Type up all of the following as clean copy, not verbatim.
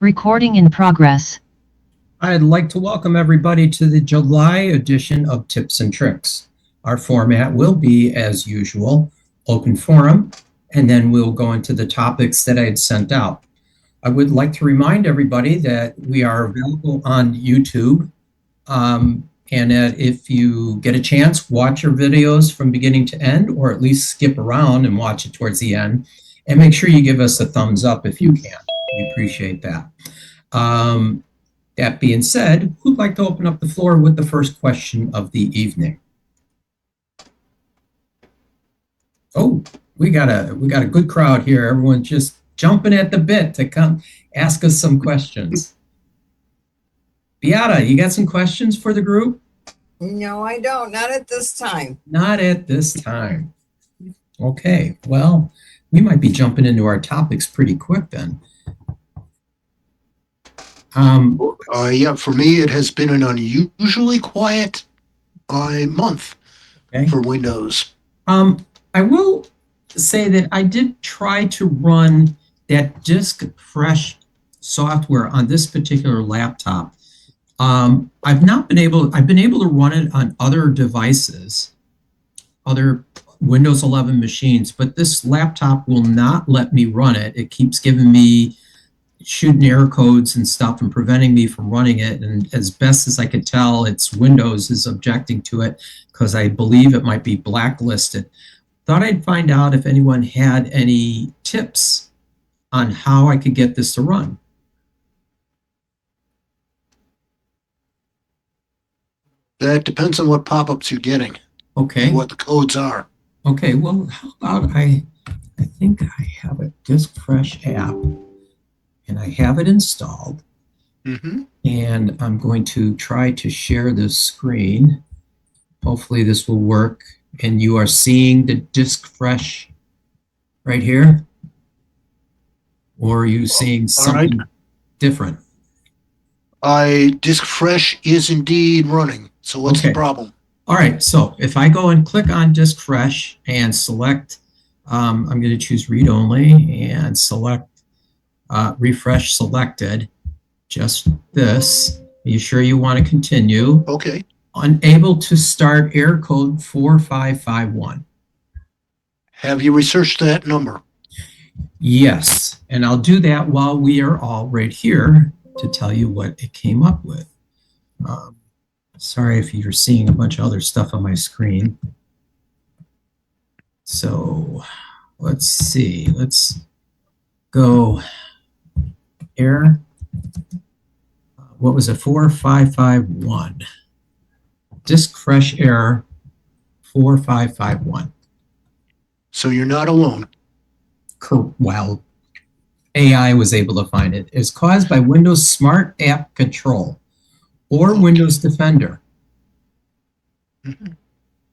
Recording in progress. I'd like to welcome everybody to the July edition of Tips and Tricks. Our format will be, as usual, open forum, and then we'll go into the topics that I had sent out. I would like to remind everybody that we are available on YouTube, and that if you get a chance, watch our videos from beginning to end, or at least skip around and watch it towards the end, and make sure you give us a thumbs up if you can. We appreciate that. That being said, who'd like to open up the floor with the first question of the evening? Oh, we got a good crowd here. Everyone's just jumping at the bit to come ask us some questions. Beata, you got some questions for the group? No, I don't. Not at this time. Not at this time. Okay, well, we might be jumping into our topics pretty quick then. Yeah, for me, it has been an unusually quiet month for Windows. I will say that I did try to run that disk fresh software on this particular laptop. I've been able to run it on other devices, other Windows 11 machines, but this laptop will not let me run it. It keeps giving me shooting error codes and stuff and preventing me from running it. And as best as I could tell, it's Windows is objecting to it because I believe it might be blacklisted. Thought I'd find out if anyone had any tips on how I could get this to run. That depends on what pop-ups you're getting. Okay. And what the codes are. Okay, well, how about I think I have a Disk Fresh app and I have it installed. And I'm going to try to share this screen. Hopefully this will work. And you are seeing the Disk Fresh right here? Or are you seeing something different? Disk Fresh is indeed running. So what's the problem? All right, so if I go and click on Disk Fresh and select, I'm going to choose read only and select refresh selected, just this. Are you sure you want to continue? Okay. Unable to start error code 4551. Have you researched that number? Yes, and I'll do that while we are all right here to tell you what it came up with. Sorry if you're seeing a bunch of other stuff on my screen. So let's see, let's go error. What was it, 4551? Disk fresh error 4551. So you're not alone. Well, AI was able to find it. It's caused by Windows Smart App Control or Windows Defender.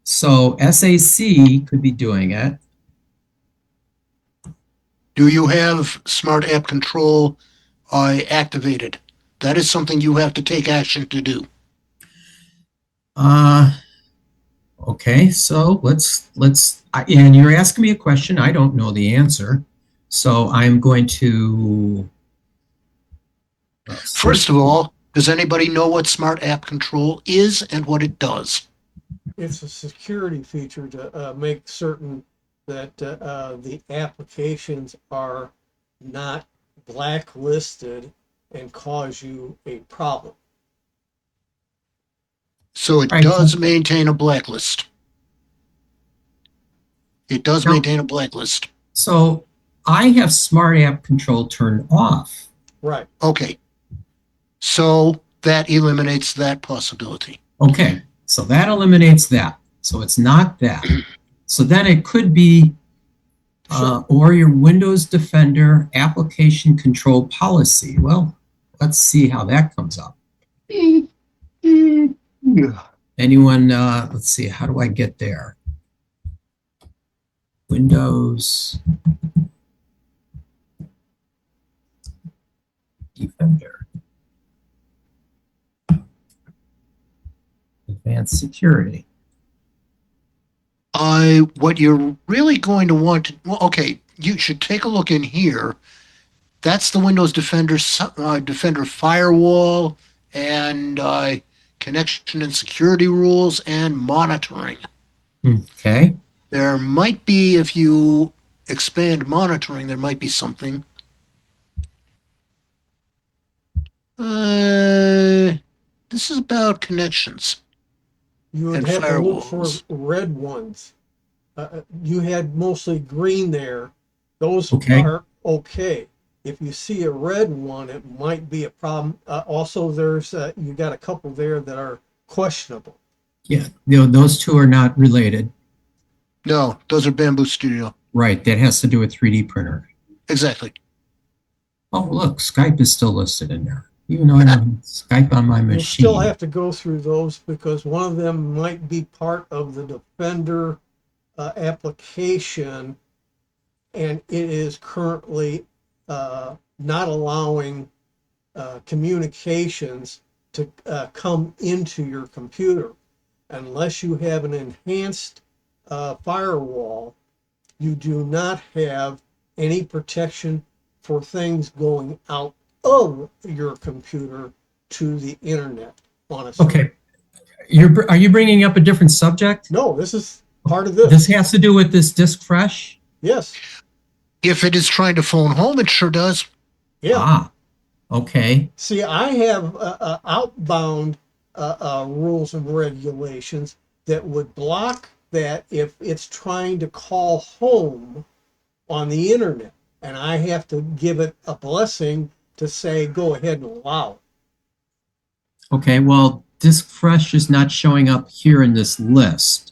So SAC could be doing it. Do you have Smart App Control activated? That is something you have to take action to do. Okay, so let's and you're asking me a question. I don't know the answer. So I'm going to First of all, does anybody know what Smart App Control is and what it does? It's a security feature to make certain that the applications are not blacklisted and cause you a problem. So it does maintain a blacklist. It does maintain a blacklist. So I have Smart App Control turned off. Right. Okay. So that eliminates that possibility. Okay, so that eliminates that. So it's not that. So then it could be or your Windows Defender application control policy. Well, let's see how that comes up. Anyone, let's see, how do I get there? Windows Defender. Advanced security. What you're really going to want to, well, okay, you should take a look in here That's the Windows Defender Defender firewall and connection and security rules and monitoring. Okay. There might be, if you expand monitoring, there might be something. This is about connections You would and have to look for firewalls. red ones. You had mostly green there. Those Okay. are okay. If you see a red one, it might be a problem. Also, there's you got a couple there that are questionable. Yeah, those two are not related. No, those are Bamboo Studio. Right, that has to do with 3D printer. Exactly. Oh, look, Skype is still listed in there, even though I don't have Skype on my You'll still machine. have to go through those because one of them might be part of the Defender application, and it is currently not allowing communications to come into your computer. Unless you have an enhanced firewall, you do not have any protection for things going out of your computer to the internet on a server. Okay, are you bringing up a different subject? No, this is part of this. This has to do with this disk fresh? Yes. If it is trying to phone home, it sure does. Yeah. Ah, okay. See, I have outbound rules and regulations that would block that if it's trying to call home on the internet. And I have to give it a blessing to say, go ahead and allow it. Okay, well, disk fresh is not showing up here in this list.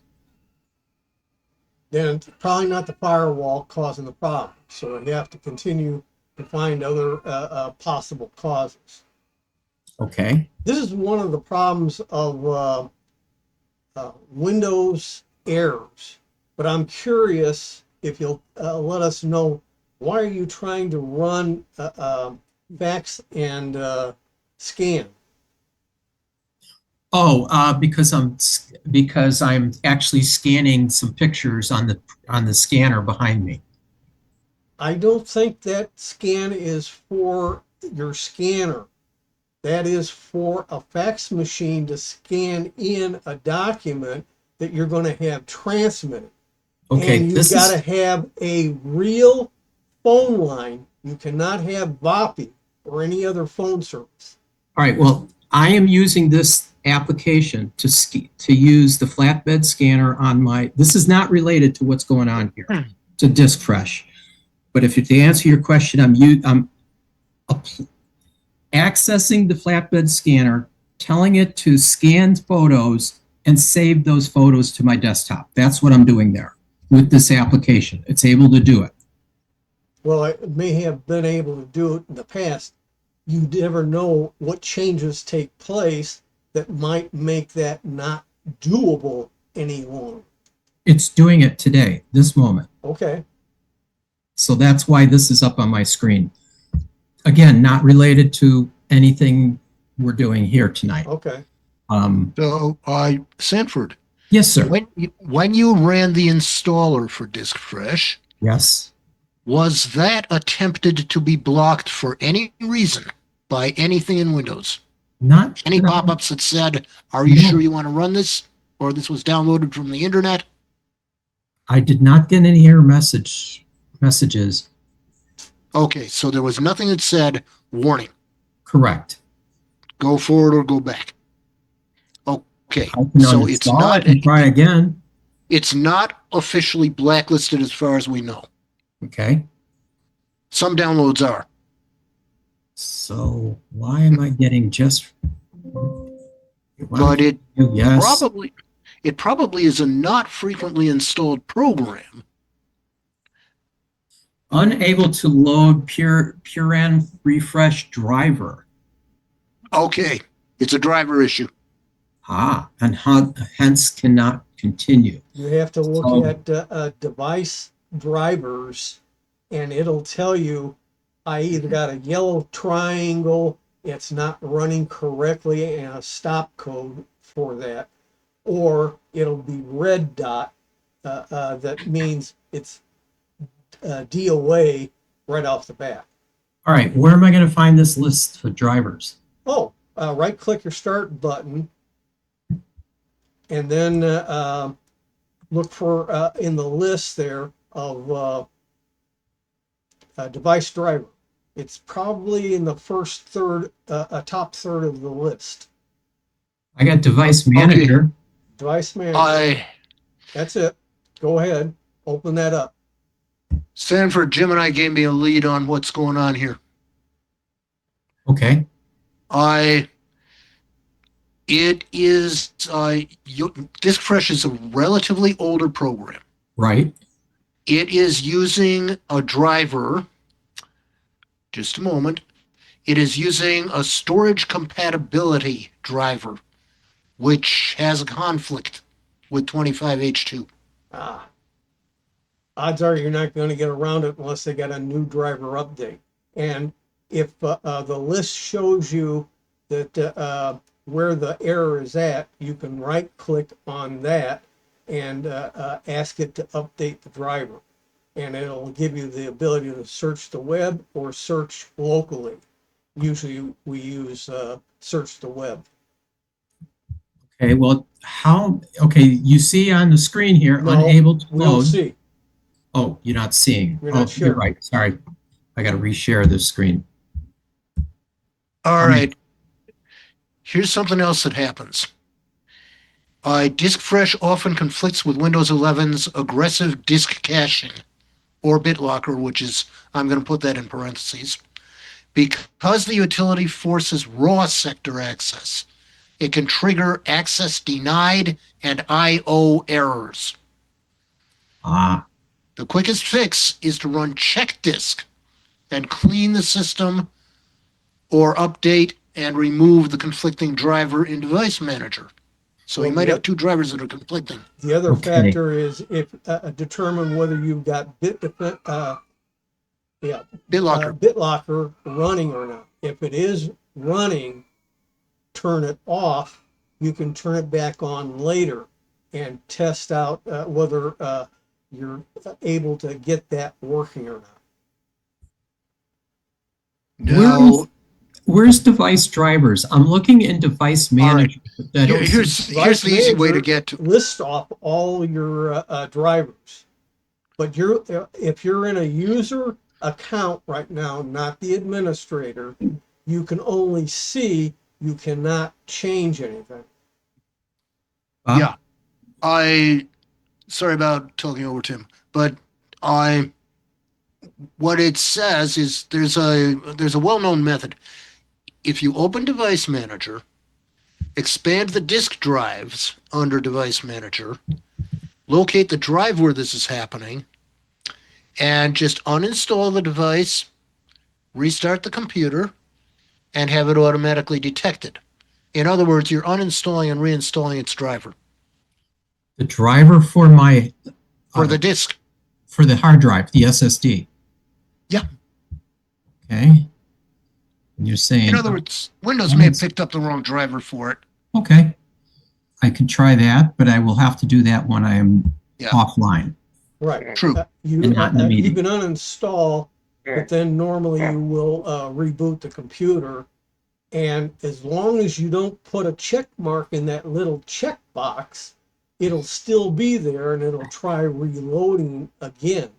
Then it's probably not the firewall causing the problem. So you have to continue to find other possible causes. Okay. This is one of the problems of Windows errors. But I'm curious if you'll let us know, why are you trying to run fax and scan? Oh, because I'm actually scanning some pictures on the scanner behind me. I don't think that scan is for your scanner. That is for a fax machine to scan in a document that you're going to have transmitted. Okay, And you've got to have a real phone line. You cannot have VoPI or any other phone service. All right, well, I am using this application to use the flatbed scanner on my, this is not related to what's going on here, to disk fresh. But if to answer your question, I'm accessing the flatbed scanner, telling it to scan photos and save those photos to my desktop. That's what I'm doing there with this application. It's able to do it. Well, it may have been able to do it in the past. You never know what changes take place that might make that not doable any longer. It's doing it today, this moment. Okay. So that's why this is up on my screen. Again, not related to anything we're doing here tonight. Okay. So, Sanford. Yes, sir. When you ran the installer for Disk Fresh, Yes. was that attempted to be blocked for any reason by anything in Windows? Not Any no. pop-ups that said, "Are you No. sure you want to run this?" Or this was downloaded from the internet? I did not get any error messages. Okay, so there was nothing that said, "Warning, Correct. go forward or go back." Okay, I can so it's uninstall not it and try again. it's not officially blacklisted as far as we know. Okay. Some downloads are. So why am I getting just? But Yes. it probably is a not frequently installed program. Unable to load Puran refresh driver. Okay, it's a driver issue. And hence cannot continue. You have to look So- at device drivers, and it'll tell you, I either got a yellow triangle, it's not running correctly, and a stop code for that, or it'll be red dot, that means it's DOA right off the bat. All right, where am I going to find this list of drivers? Oh, right-click your Start button, and then look for in the list there of device driver. It's probably in the first third, top third of the list. I got device Okay. manager. Device manager. That's it. Go ahead. Open that up. Sanford, Jim and I gave me a lead on what's going on here. Okay. It is, DiskFresh is a relatively older program. Right. It is using a driver, just a moment. It is using a storage compatibility driver, which has a conflict with 25H2. Odds are you're not going to get around it unless they got a new driver update. And if the list shows you that where the error is at, you can right click on that and ask it to update the driver. And it'll give you the ability to search the web or search locally. Usually we use search the web. Okay, well, okay, you see on the screen here, No, unable to we don't load. see. Oh, you're not seeing. You're not Oh, you're sure. right. Sorry. I got to reshare this screen. All right. Here's something else that happens. DiskFresh often conflicts with Windows 11's aggressive disk caching, or BitLocker, which is, I'm going to put that in parentheses. Because the utility forces raw sector access, it can trigger access denied and I/O errors. The quickest fix is to run check disk and clean the system or update and remove the conflicting driver in Device Manager. So you might have two drivers that are conflicting. The other Okay. factor is if determine whether you've got BitLocker running or not. If it is running, turn it off. You can turn it back on later and test out whether you're able to get that working or not. Now, Where's device drivers? I'm looking in device manager. But I don't see- here's the easy way to get to. List off all your drivers, but if you're in a user account right now, not the administrator, you can only see. You cannot change anything. Yeah. Sorry about talking over Tim, but what it says is there's a well-known method. If you open Device Manager, expand the disk drives under Device Manager, locate the drive where this is happening, and just uninstall the device, restart the computer, and have it automatically detected. In other words, you're uninstalling and reinstalling its driver. The driver for my... For the disk. For the hard drive, the SSD. Yeah. Okay. And you're saying... In other words, Windows may have picked up the wrong driver for it. Okay. I could try that, but I will have to do that when I am offline. Right. True. You And not in the meeting. can uninstall, but then normally you will reboot the computer. And as long as you don't put a check mark in that little check box, it'll still be there and it'll try reloading again.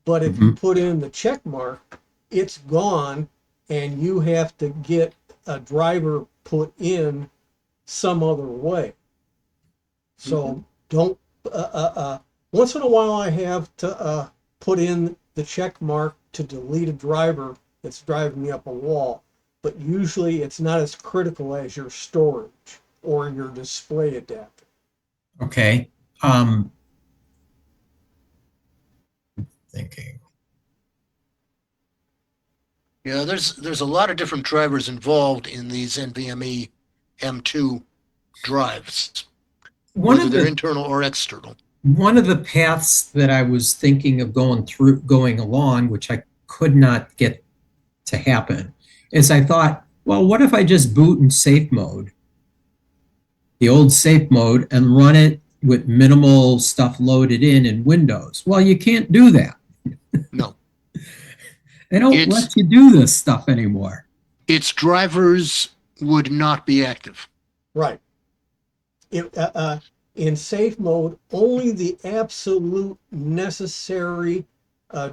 But if you put in the check mark, it's gone and you have to get a driver put in some other way. So don't, once in a while I have to put in the check mark to delete a driver that's driving me up a wall. But usually it's not as critical as your storage or your display adapter. Okay. Thinking. Yeah, there's a lot of different drivers involved in these NVMe M2 drives, whether they're internal or external. One of the paths that I was thinking of going along, which I could not get to happen, is I thought, well, what if I just boot in safe mode, the old safe mode, and run it with minimal stuff loaded in Windows? Well, you can't do that. No. They don't It's- let you do this stuff anymore. Its drivers would not be active. Right. In safe mode, only the absolute necessary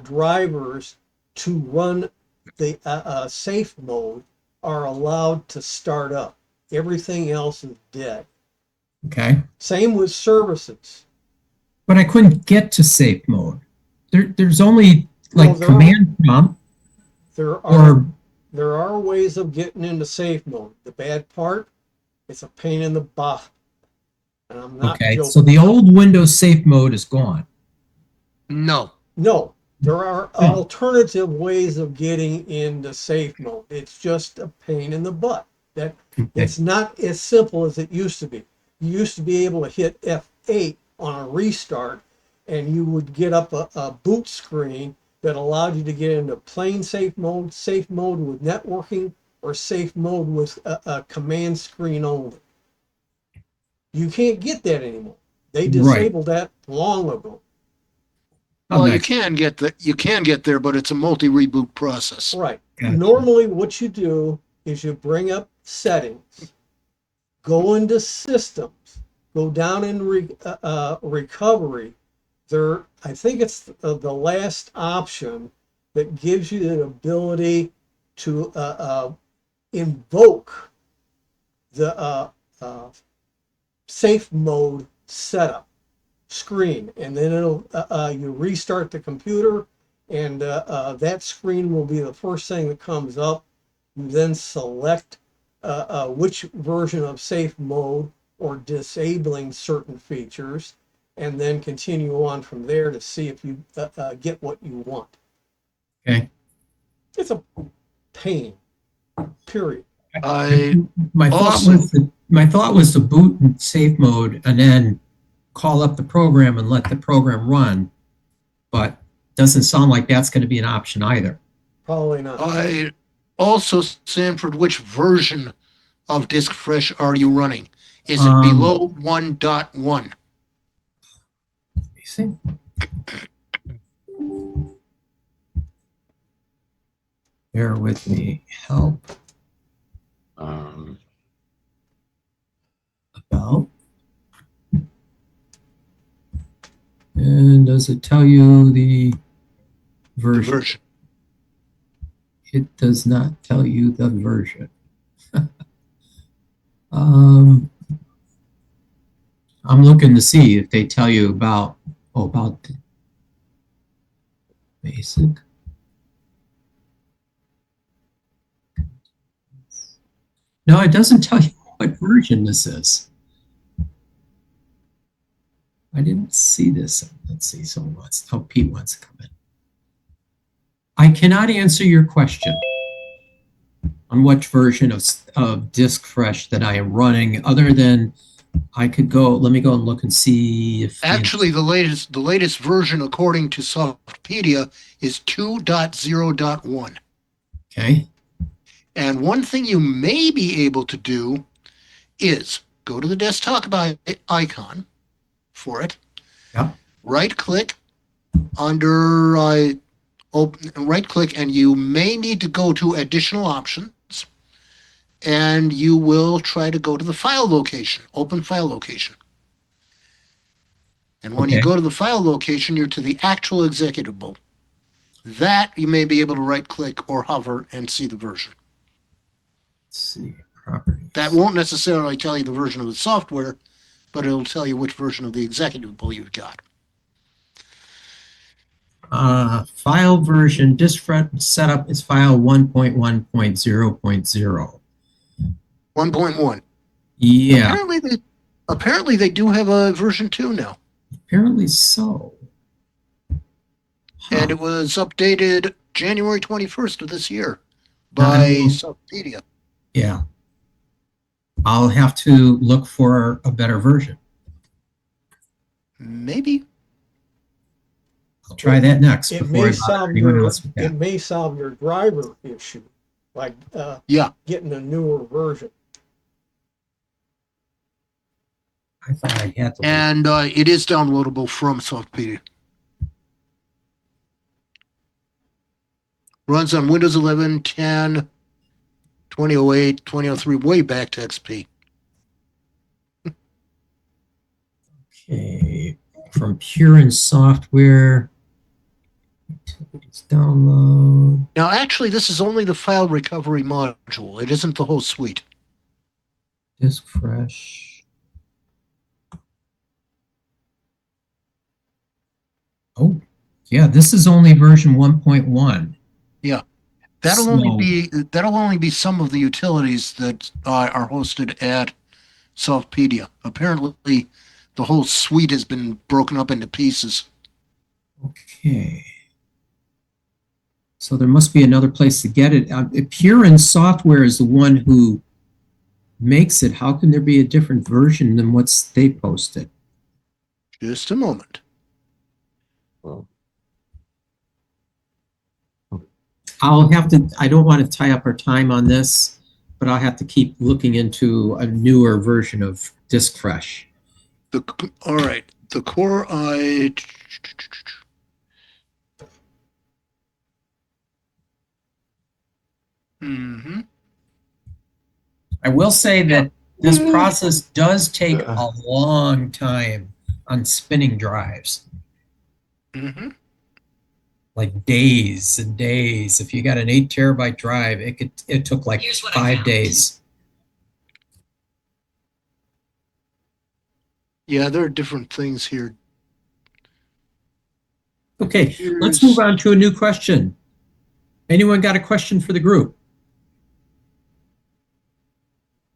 drivers to run the safe mode are allowed to start up. Everything else is dead. Okay. Same with services. But I couldn't get to safe mode. There's only like Well, there are- command prompt There or are ways of getting into safe mode. The bad part, it's a pain in the butt. And I'm not okay. joking. So the old Windows safe mode is gone. No. No, there are Hmm. alternative ways of getting into safe mode. It's just a pain in the butt. That Okay. it's not as simple as it used to be. You used to be able to hit F8 on a restart, and you would get up a boot screen that allowed you to get into plain safe mode with networking, or safe mode with a command screen only. You can't get that anymore. They Right. disabled that long ago. Oh, Well, you nice. can get there, but it's a multi-reboot process. Right. Gotcha. Normally, what you do is you bring up settings, go into systems, go down in recovery. I think it's the last option that gives you the ability to invoke the safe mode setup screen, and then it'll you restart the computer, and that screen will be the first thing that comes up. You then select which version of safe mode or disabling certain features, and then continue on from there to see if you get what you want. Okay. It's a pain, period. I My also- thought was to boot in safe mode and then call up the program and let the program run, but doesn't sound like that's going to be an option either. Probably not. I also, Sanford, which version of Disk Fresh are you running? Is it below 1.1? You see? Bear with me. Help about. And does it tell you the The version? version. It does not tell you the version. I'm looking to see if they tell you about the basic. No, it doesn't tell you what version this is. I didn't see this. Let's see. Someone wants. Oh, Pete wants to come in. I cannot answer your question on which version of Disk Fresh that I am running, other than I could go. Let me go and look and see if Actually, the latest version, according to Softpedia, is 2.0.1. Okay. And one thing you may be able to do is go to the desktop icon for it. Yep. Right click under right click, and you may need to go to additional options, and you will try to go to the file location, open file location. And when you Okay. go to the file location, you're to the actual executable. That you may be able to right click or hover and see the version. Let's see. Properties. That won't necessarily tell you the version of the software, but it'll tell you which version of the executable you've got. File version, disk fresh setup is file 1.1.0.0. 1.1. Yeah, Apparently they do have a version 2 now. apparently so. And Huh. it was updated January 21st of this year Now, by Softpedia. yeah. I'll have to look for a better version. Maybe. I'll try that next It before I may bother solve anyone your else with that. it may solve your driver issue, like Yeah. getting a newer version. I thought I had the And it is downloadable from Softpedia. Runs on Windows 11, 10, 2008, 2003, way back to XP. Okay, from Pure Software. Let's download. Now, actually, this is only the file recovery module. It isn't the whole suite. Disk fresh. Oh, yeah, this is only version 1.1. Yeah. That'll only be some of the utilities that are hosted at Softpedia. Apparently, the whole suite has been broken up into pieces. Okay. So there must be another place to get it. Pure Software is the one who makes it. How can there be a different version than what's they posted? Just a moment. I'll have to, I don't want to tie up our time on this, but I'll have to keep looking into a newer version of Disk Fresh. All right. The Core I. Mm-hmm. I will say that this process does take a long time on spinning drives, Mm-hmm. like days and days. If you got an 8 terabyte drive, it took like 5 days. Yeah, there are different things here. Okay, let's move on to a new question. Anyone got a question for the group?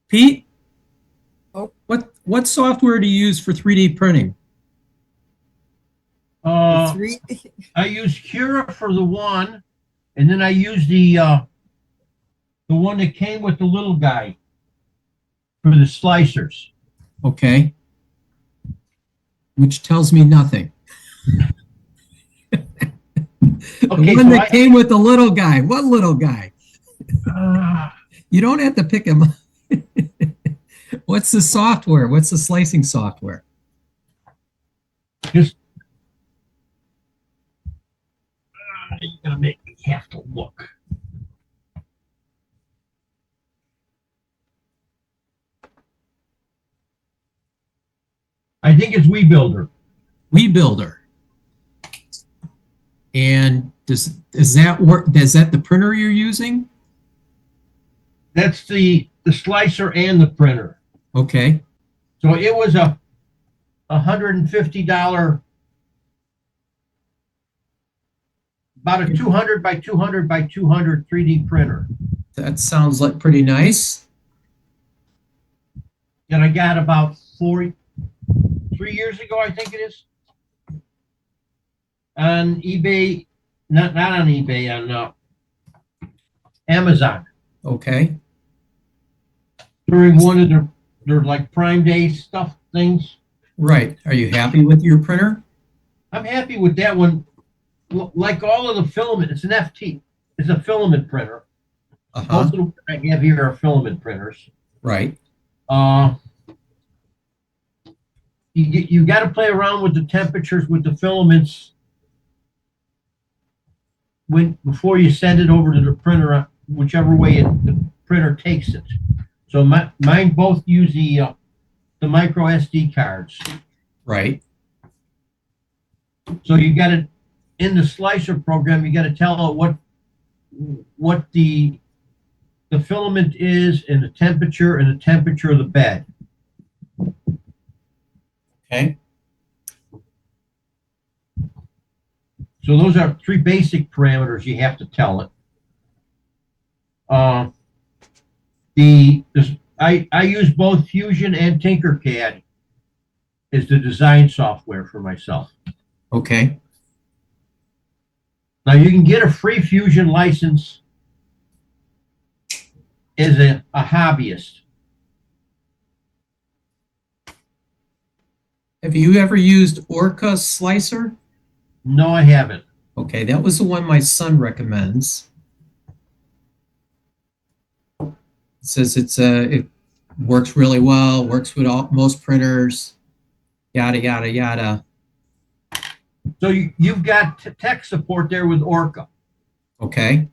Pete? Oh. What software do you use for 3D printing? Three. I use Cura for the one, and then I use the one that came with the little guy for the slicers. Okay. Which tells me nothing. Okay, The one so that came with the little guy. What little guy? You don't have to pick him. What's the software? What's the slicing software? Just you're gonna make me have to look. I think it's WeBuilder. WeBuilder. And does that work? Is that the printer you're using? That's the slicer and the printer. Okay. So it was a $150, about a 200 by 200 by 200 3D printer That sounds like pretty nice. that I got about 3 years ago, I think it is. On eBay, not on eBay, on Amazon Okay. during one of their like Prime Day stuff things. Right. Are you happy with your printer? I'm happy with that one. Like all of the filament, it's an FT. It's a filament printer. Most of the ones I have here are filament printers. Right. You got to play around with the temperatures with the filaments before you send it over to the printer, whichever way the printer takes it. So mine both use the micro SD cards. Right. So you got to, in the slicer program, you got to tell it what the filament is and the temperature of the bed. Okay. So those are 3 basic parameters you have to tell it. I use both Fusion and Tinkercad as the design software for myself. Okay. Now you can get a free Fusion license as a hobbyist. Have you ever used Orca Slicer? No, I haven't. Okay, that was the one my son recommends. It says it works really well, works with most printers, yada, yada, yada. So you've got tech support there with Orca. Okay.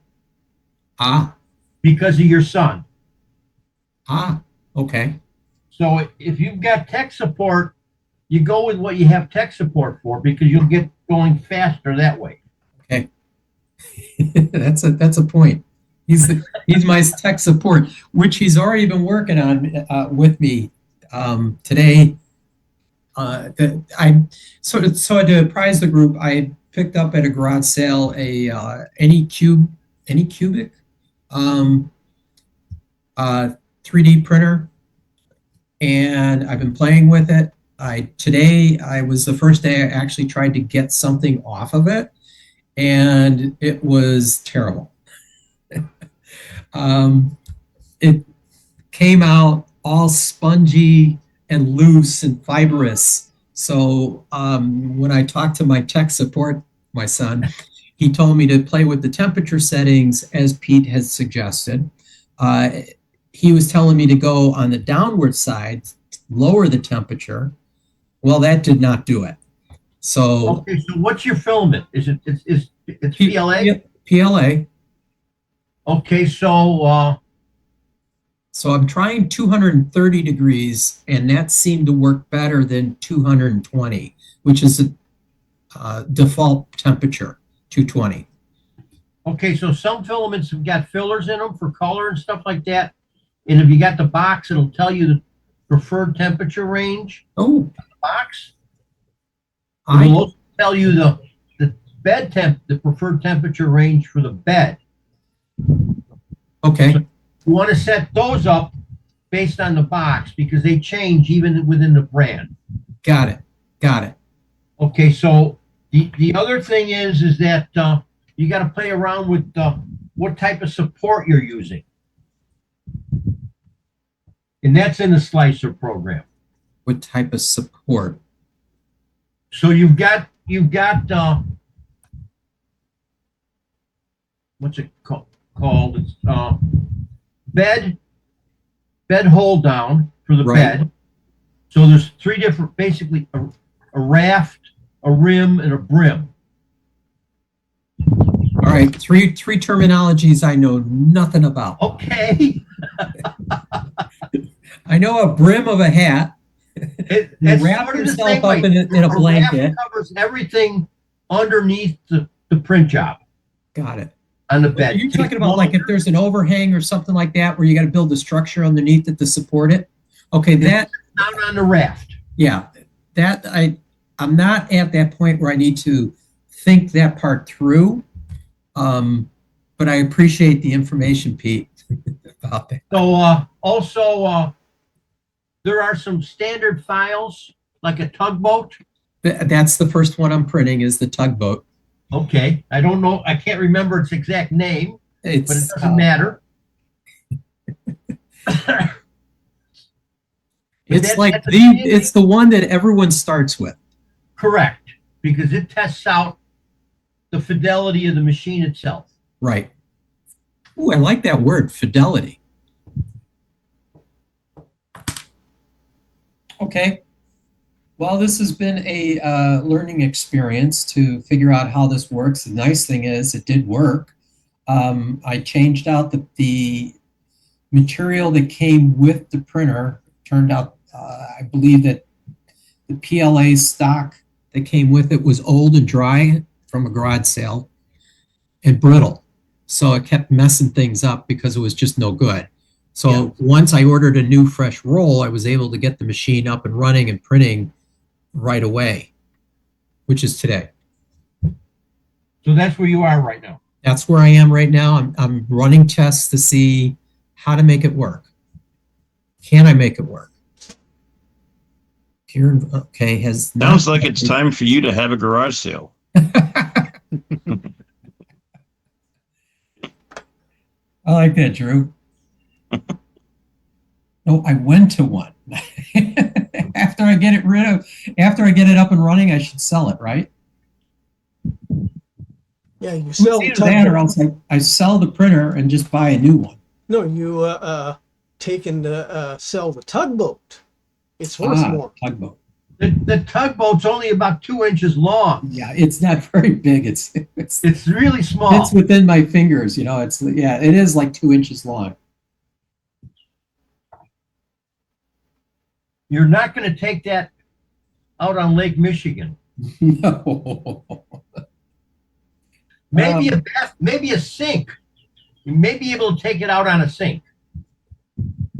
Ah, because of your son. okay. So if you've got tech support, you go with what you have tech support for because you'll get going faster that way. Okay. That's a point. He's my tech support, which he's already been working on with me today. I so to apprise the group, I picked up at a garage sale a Anycubic um, 3D printer, and I've been playing with it. Today I was the first day I actually tried to get something off of it, and it was terrible. It came out all spongy and loose and fibrous. So when I talked to my tech support, my son, he told me to play with the temperature settings as Pete has suggested. He was telling me to go on the downward side, lower the temperature. Well, that did not do it. So okay, so what's your filament? Is it's PLA? PLA. Okay, so So I'm trying 230 degrees, and that seemed to work better than 220, which is a default temperature, 220. okay, so some filaments have got fillers in them for color and stuff like that. And if you got the box, it'll tell you the preferred temperature range. Oh, Box. I It'll also tell you the bed temp, the preferred temperature range for the bed. okay. You want to set those up based on the box because they change even within the brand. Got it. Got it. Okay, so the other thing is that you got to play around with what type of support you're using. And that's in the slicer program. What type of support? So you've got what's it called? It's bed hold down for the Right. bed. So there's three different, basically a raft, a rim, and a brim. All right. Three terminologies I know nothing about. Okay. I know a brim of a hat. You It's wrap sort of the yourself same up way. in a blanket. raft covers everything underneath the print job Got it. on the Are bed. you talking about like if there's an overhang or something like that where you got to build a structure underneath it to support it? Okay, that Down on the raft. yeah, that I'm not at that point where I need to think that part through. But I appreciate the information, Pete, about that. So also there are some standard files like a tugboat. That's the first one I'm printing is the tugboat. Okay, I don't know, I can't remember its exact name, but it It's doesn't matter. it's like that's a it's the one that everyone starts with. correct, because it tests out the fidelity of the machine itself. Right. Ooh, I like that word, fidelity. Okay. Well, this has been a learning experience to figure out how this works. The nice thing is it did work. I changed out the material that came with the printer. Turned out, I believe that the PLA stock that came with it was old and dry from a garage sale and brittle. So it kept messing things up because it was just no good. So Yeah. once I ordered a new fresh roll, I was able to get the machine up and running and printing right away, which is today. So that's where you are right now. That's where I am right now. I'm running tests to see how to make it work. Can I make it work? Here, okay, has Sounds like it's time for you to have a garage sale. I like that, Drew. No, I went to one. After I get it up and running, I should sell it, right? Yeah, you sell the Either that or tugboat. else I sell the printer and just buy a new one. No, you take and sell the tugboat. It's worth more. Tugboat. The tugboat's only about 2 inches long. Yeah, it's not very big. It's It's really small. it's within my fingers, you know. It's yeah, it is like 2 inches long. You're not going to take that out on Lake Michigan. No. Maybe a bath, maybe a sink. You may be able to take it out on a sink.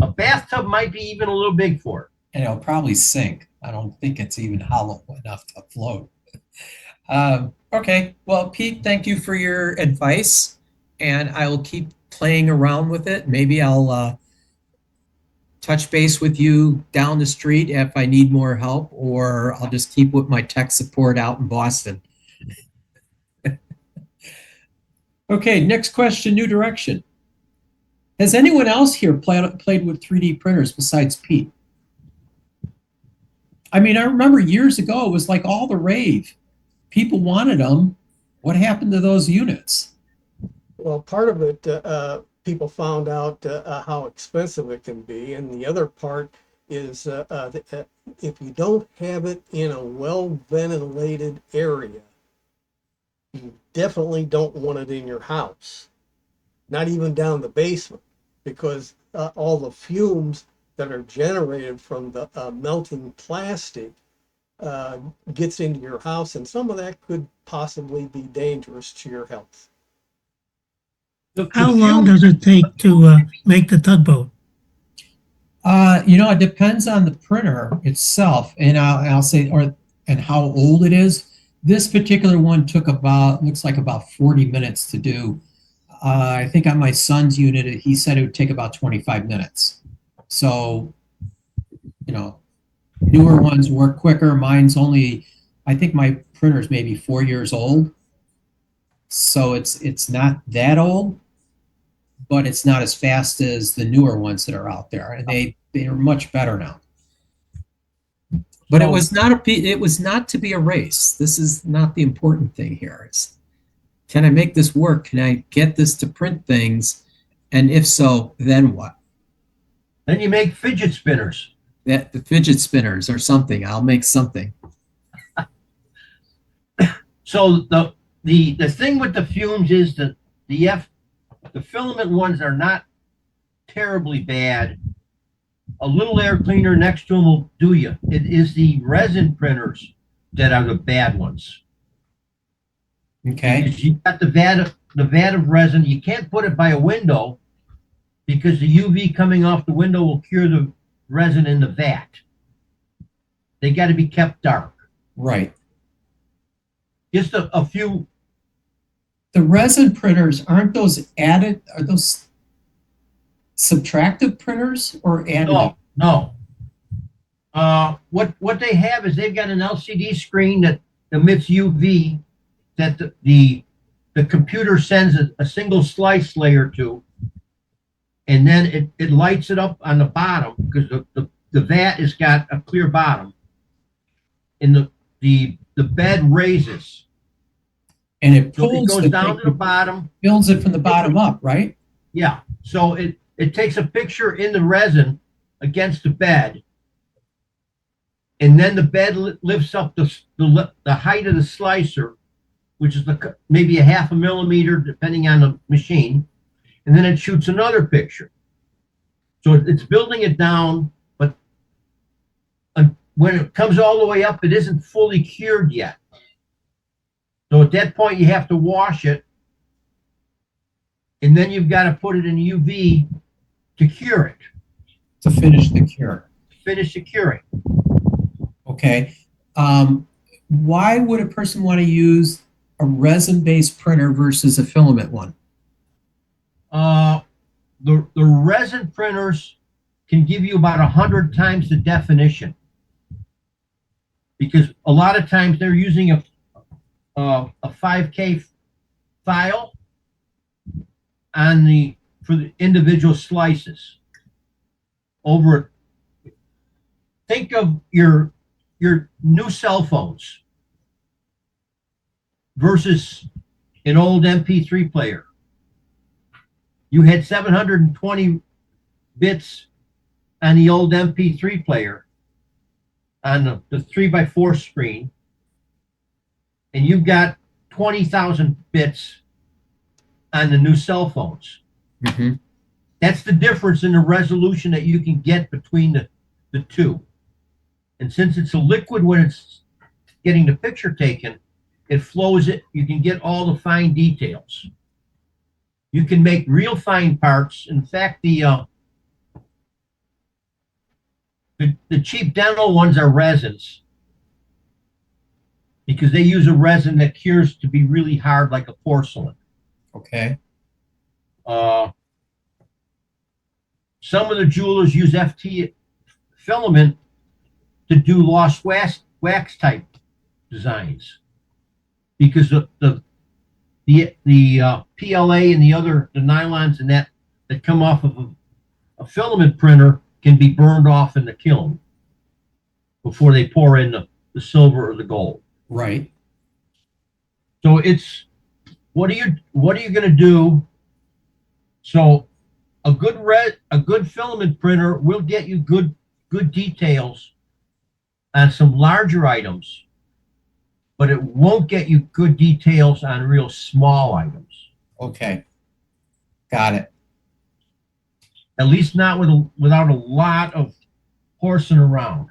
A bathtub might be even a little big for it. And it'll probably sink. I don't think it's even hollow enough to float. Okay, well, Pete, thank you for your advice, and I will keep playing around with it. Maybe I'll touch base with you down the street if I need more help, or I'll just keep with my tech support out in Boston. Okay, next question, new direction. Has anyone else here played with 3D printers besides Pete? I mean, I remember years ago, it was like all the rave. People wanted them. What happened to those units? Well, part of it, people found out how expensive it can be, and the other part is if you don't have it in a well-ventilated area, you definitely don't want it in your house, not even down the basement, because all the fumes that are generated from the melting plastic gets into your house, and some of that could possibly be dangerous to your health. How long does it take to make the tugboat? You know, it depends on the printer itself, and I'll say, and how old it is. This particular one took looks like about 40 minutes to do. I think on my son's unit, he said it would take about 25 minutes. So, you know, newer ones work quicker. Mine's only, I think my printer's maybe 4 years old. So it's not that old, but it's not as fast as the newer ones that are out there. And they are much better now. But it was not to be a race. This is not the important thing here. It's, can I make this work? Can I get this to print things? And if so, then what? Then you make fidget spinners. The fidget spinners or something. I'll make something. So the thing with the fumes is that the filament ones are not terribly bad. A little air cleaner next to them will do you. It is the resin printers that are the bad ones. Okay. Because you got the vat of resin. You can't put it by a window because the UV coming off the window will cure the resin in the vat. They got to be kept dark. Right. Just a few. The resin printers, aren't those added? Are those subtractive printers or additive? No. What they have is they've got an LCD screen that emits UV that the computer sends a single slice layer to, and then it lights it up on the bottom because the vat has got a clear bottom, and the bed raises. And it So pulls it goes down to the bottom. builds it from the bottom up, right? Yeah. So it takes a picture in the resin against the bed, and then the bed lifts up the height of the slicer, which is maybe a half a millimeter, depending on the machine, and then it shoots another picture. So it's building it down, but when it comes all the way up, it isn't fully cured yet. So at that point, you have to wash it, and then you've got to put it in UV to cure it. To finish the cure. Finish the curing. Okay. Why would a person want to use a resin-based printer versus a filament one? The resin printers can give you about 100 times the definition, because a lot of times they're using a 5K file for the individual slices. Think of your new cell phones versus an old MP3 player. You had 720 bits on the old MP3 player. on the 3x4 screen, and you've got 20,000 bits on the new cell phones. Mm-hmm. That's the difference in the resolution that you can get between the two. And since it's a liquid when it's getting the picture taken, it flows it. You can get all the fine details. You can make real fine parts. In fact, the cheap dental ones are resins because they use a resin that cures to be really hard like a porcelain. Okay. Some of the jewelers use FT filament to do lost wax type designs because the PLA and the nylons and that come off of a filament printer can be burned off in the kiln before they pour in the silver or the gold. Right. So it's what are you going to do? So a good filament printer will get you good details on some larger items, but it won't get you good details on real small items. Okay. Got it. At least not without a lot of horsing around.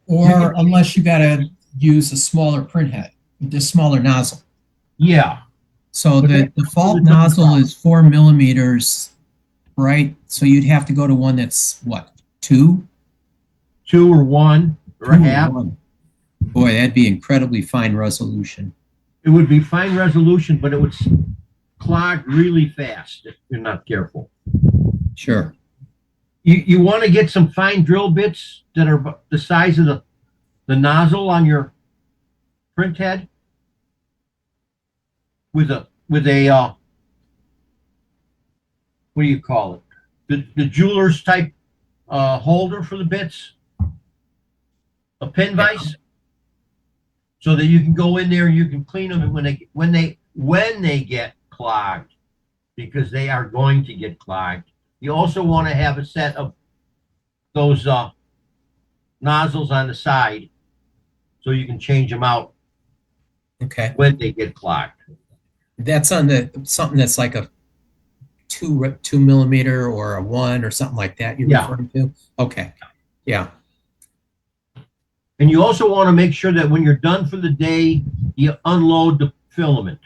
Or unless you got to use a smaller print head, the smaller nozzle. Yeah. So But the that- default that's nozzle problem. is 4 millimeters, right? So you'd have to go to one that's what, 2? 2 or 1 or a 2 or half. 1. Boy, that'd be incredibly fine resolution. It would be fine resolution, but it would clog really fast if you're not careful. Sure. You want to get some fine drill bits that are the size of the nozzle on your print head with a what do you call it? The jeweler's type holder for the bits, a pin vise, so that you can go in there and you can clean them when they get clogged, because they are going to get clogged. You also want to have a set of those nozzles on the side so you can change them out Okay. when they get clogged. That's on something that's like a 2 millimeter or a 1 or something like that you're referring to? Okay. Yeah. And you also want to make sure that when you're done for the day, you unload the filament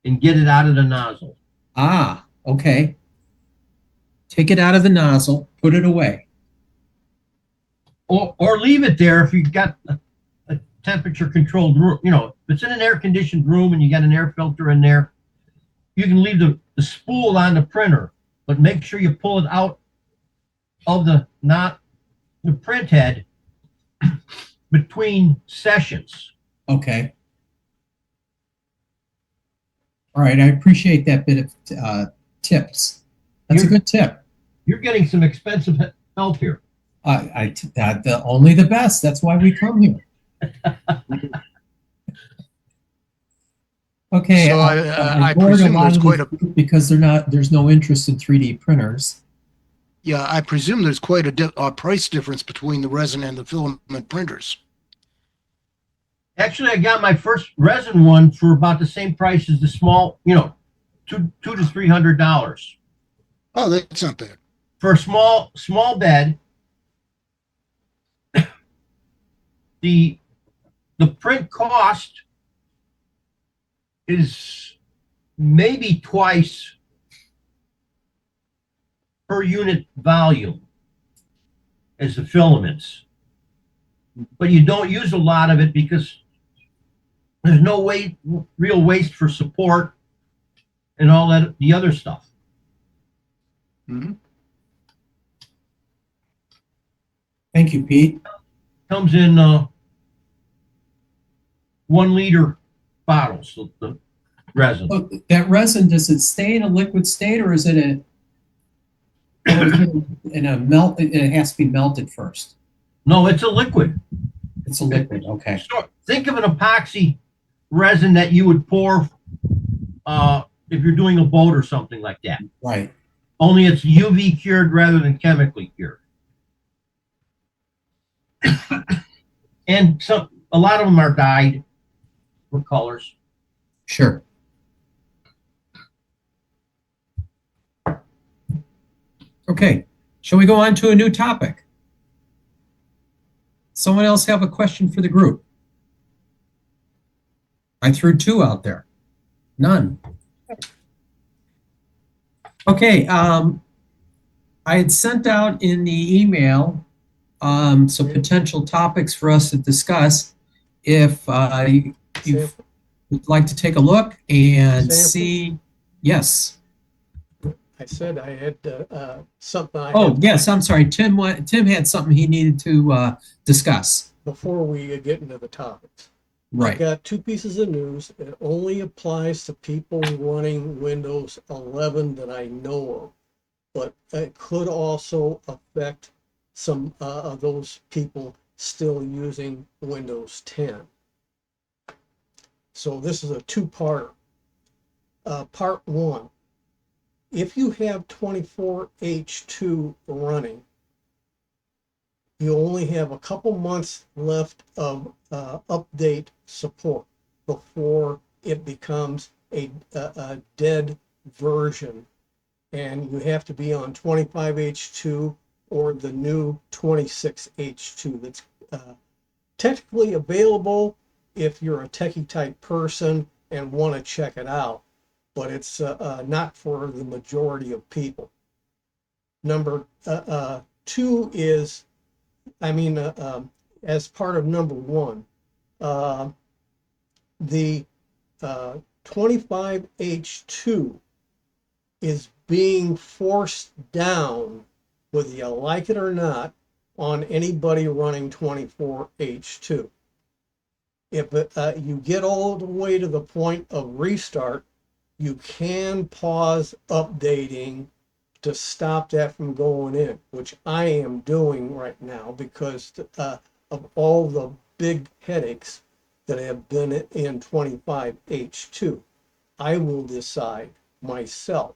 and get it out of the nozzle. Ah, okay. Take it out of the nozzle, put it away. Or leave it there if you've got a temperature controlled room. You know, if it's in an air conditioned room and you got an air filter in there, you can leave the spool on the printer, but make sure you pull it out of the print head between sessions. Okay. All right, I appreciate that bit of tips. That's a good tip. You're getting some expensive help here. Only the best. That's why we come here. Okay. So I bored presume lot there's of quite this group because there's no interest in 3D printers. Yeah, I presume there's quite a price difference between the resin and the filament printers. Actually, I got my first resin one for about the same price as the small, $200 to $300 Oh, that's not bad. for a small bed. The print cost is maybe twice per unit volume as the filaments, but you don't use a lot of it because there's no real waste for support and all that, the other stuff. Mm-hmm. Thank you, Pete. Comes in 1 liter bottles of the resin. Oh, that resin, does it stay in a liquid state or is it in a melt? It has to be melted first. No, it's a liquid. It's a liquid. Okay. So think of an epoxy resin that you would pour if you're doing a boat or something like that. Right. Only it's UV cured rather than chemically cured. And a lot of them are dyed with colors. Sure. Okay, shall we go on to a new topic? Someone else have a question for the group? I threw two out there. None. Okay, I had sent out in the email some potential topics for us to discuss. If you would like to take a look and see, yes. I said I had something I Oh, had yes, I'm sorry. Tim had something he needed to discuss. before we get into the topics. I've Right. got two pieces of news. It only applies to people running Windows 11 that I know of, but it could also affect some of those people still using Windows 10. So this is a two-parter. Part one, if you have 24H2 running, you only have a couple months left of update support before it becomes a dead version, and you have to be on 25H2 or the new 26H2 that's technically available if you're a techie type person and want to check it out, but it's not for the majority of people. Number two is, as part of number one, the 25H2 is being forced down, whether you like it or not, on anybody running 24H2. If you get all the way to the point of restart, you can pause updating to stop that from going in, which I am doing right now because of all the big headaches that have been in 25H2. I will decide myself.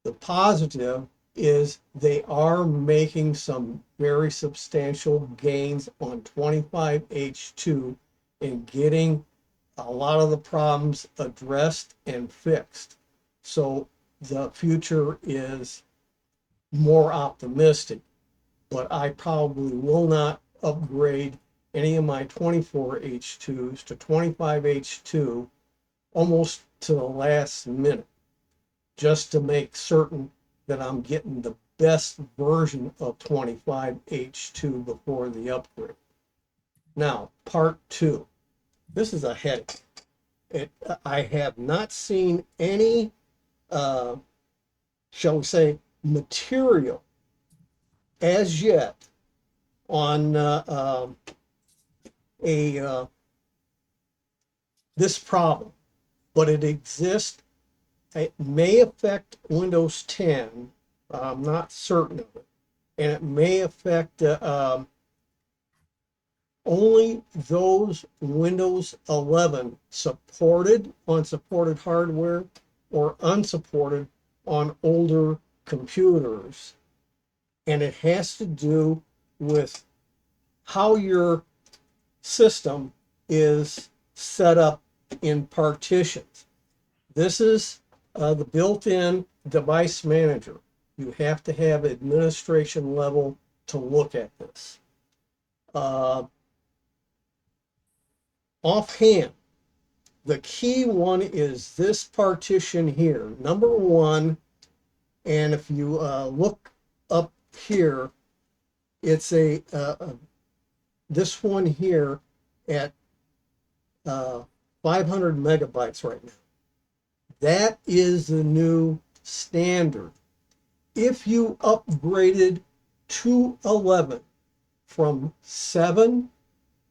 The positive is they are making some very substantial gains on 25H2 and getting a lot of the problems addressed and fixed. So the future is more optimistic, but I probably will not upgrade any of my 24H2s to 25H2 almost to the last minute, just to make certain that I'm getting the best version of 25H2 before the upgrade. Now, part two. This is a headache. I have not seen any, shall we say, material as yet on this problem, but it exists. It may affect Windows 10. I'm not certain of it, and it may affect only those Windows 11 supported on supported hardware or unsupported on older computers. And it has to do with how your system is set up in partitions. This is the built-in device manager. You have to have administration level to look at this. Offhand, the key one is this partition here, number one. And if you look up here, it's this one here at 500 megabytes right now. That is the new standard. If you upgraded to 11 from 7,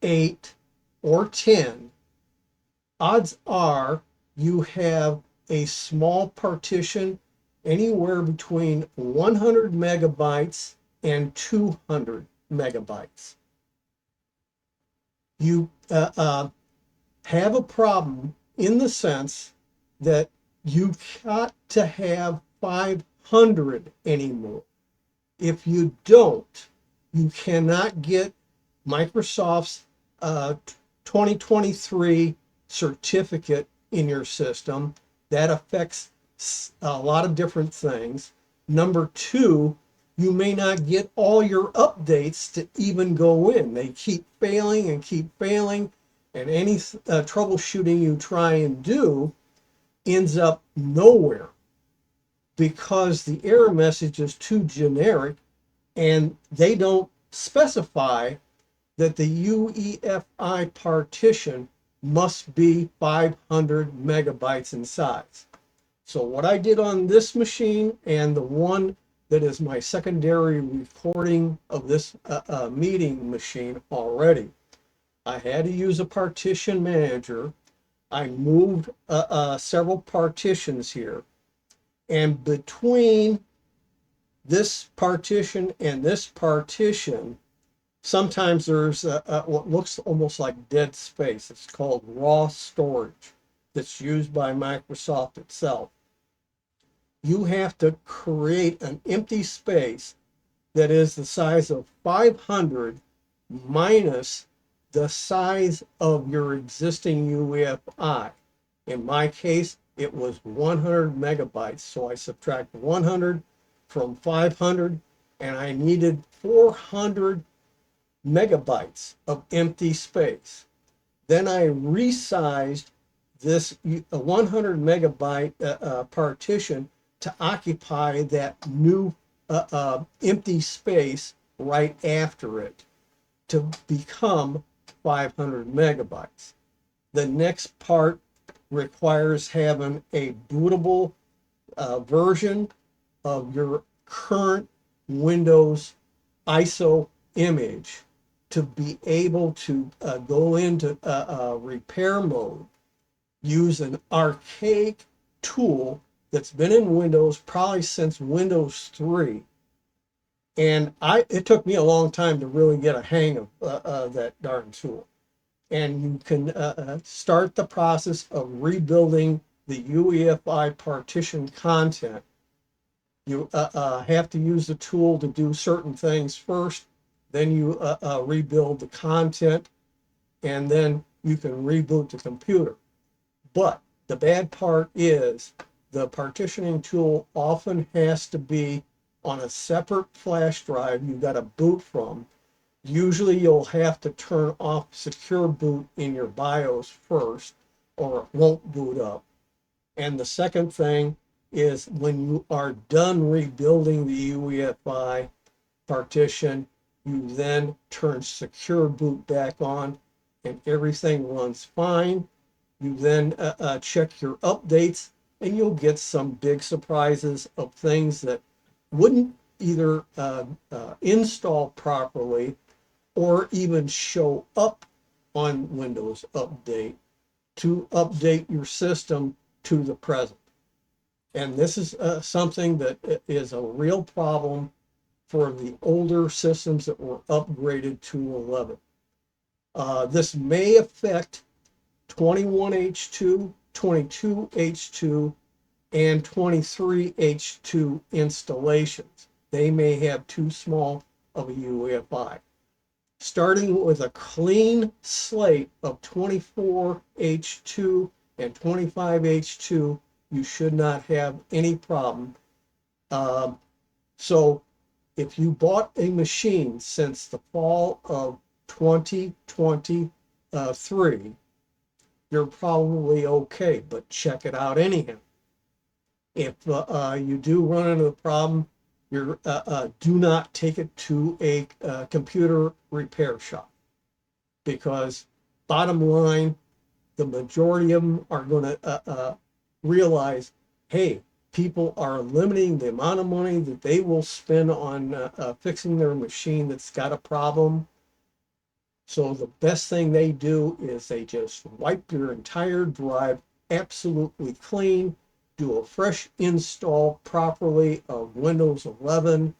8, or 10, odds are you have a small partition anywhere between 100 megabytes and 200 megabytes. You have a problem in the sense that you got to have 500 anymore. If you don't, you cannot get Microsoft's 2023 certificate in your system. That affects a lot of different things. Number two, you may not get all your updates to even go in. They keep failing and keep failing, and any troubleshooting you try and do ends up nowhere because the error message is too generic and they don't specify that the UEFI partition must be 500 megabytes in size. So what I did on this machine and the one that is my secondary recording of this meeting machine already, I had to use a partition manager. I moved several partitions here. And between this partition and this partition, sometimes there's what looks almost like dead space. It's called raw storage that's used by Microsoft itself. You have to create an empty space that is the size of 500 minus the size of your existing UEFI. In my case, it was 100 megabytes. So I subtract 100 from 500 and I needed 400 megabytes of empty space. Then I resized this 100 megabyte partition to occupy that new empty space right after it to become 500 megabytes. The next part requires having a bootable version of your current Windows ISO image to be able to go into repair mode, use an archaic tool that's been in Windows probably since Windows 3. And it took me a long time to really get a hang of that darn tool. And you can start the process of rebuilding the UEFI partition content. You have to use the tool to do certain things first, then you rebuild the content, and then you can reboot the computer. But the bad part is the partitioning tool often has to be on a separate flash drive you got to boot from. Usually you'll have to turn off secure boot in your BIOS first, or it won't boot up. And the second thing is when you are done rebuilding the UEFI partition, you then turn secure boot back on and everything runs fine. You then check your updates and you'll get some big surprises of things that wouldn't either install properly or even show up on Windows Update to update your system to the present. And this is something that is a real problem for the older systems that were upgraded to 11. This may affect 21H2, 22H2, and 23H2 installations. They may have too small of a UEFI. Starting with a clean slate of 24H2 and 25H2, you should not have any problem. So if you bought a machine since the fall of 2023, you're probably okay, but check it out anyhow. If you do run into a problem, do not take it to a computer repair shop, because bottom line, the majority of them are going to realize, hey, people are limiting the amount of money that they will spend on fixing their machine that's got a problem. So the best thing they do is they just wipe your entire drive absolutely clean, do a fresh install properly of Windows 11.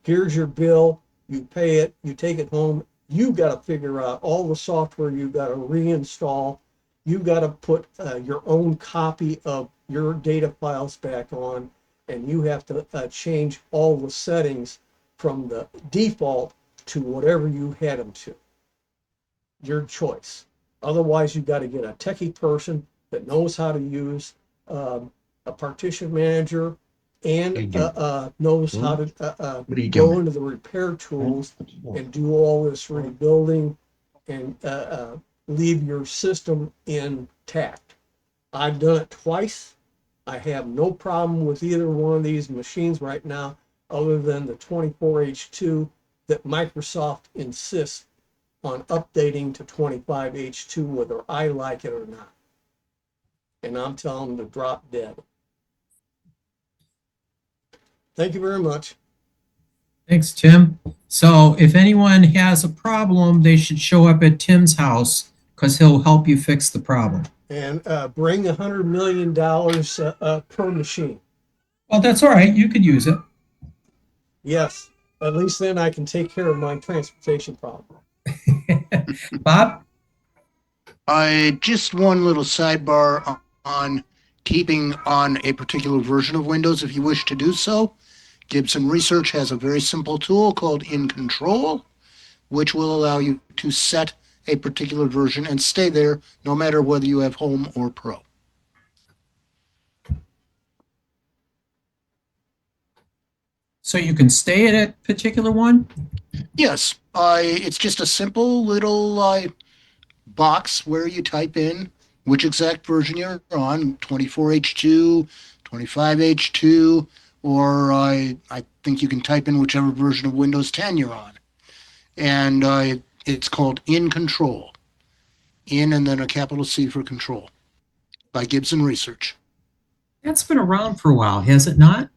Here's your bill, you pay it, you take it home. You got to figure out all the software you got to reinstall. You got to put your own copy of your data files back on, and you have to change all the settings from the default to whatever you had them to. Your choice. Otherwise, you've got to get a techie person that knows how to use a partition manager and knows how to go into the repair tools and do all this rebuilding and leave your system intact. I've done it twice. I have no problem with either one of these machines right now, other than the 24H2 that Microsoft insists on updating to 25H2, whether I like it or not. And I'm telling them to drop dead. Thank you very much. Thanks, Tim. So if anyone has a problem, they should show up at Tim's house because he'll help you fix the problem. And bring $100 million per machine. Well, that's all right. You could use it. Yes, at least then I can take care of my transportation problem. Bob? Just one little sidebar on keeping on a particular version of Windows if you wish to do so. Gibson Research has a very simple tool called In Control, which will allow you to set a particular version and stay there no matter whether you have Home or Pro. So you can stay at a particular one? Yes, it's just a simple little box where you type in which exact version you're on, 24H2, 25H2, or I think you can type in whichever version of Windows 10 you're on. And it's called In Control. In and then a capital C for control by Gibson Research. That's been around for a while, has it not?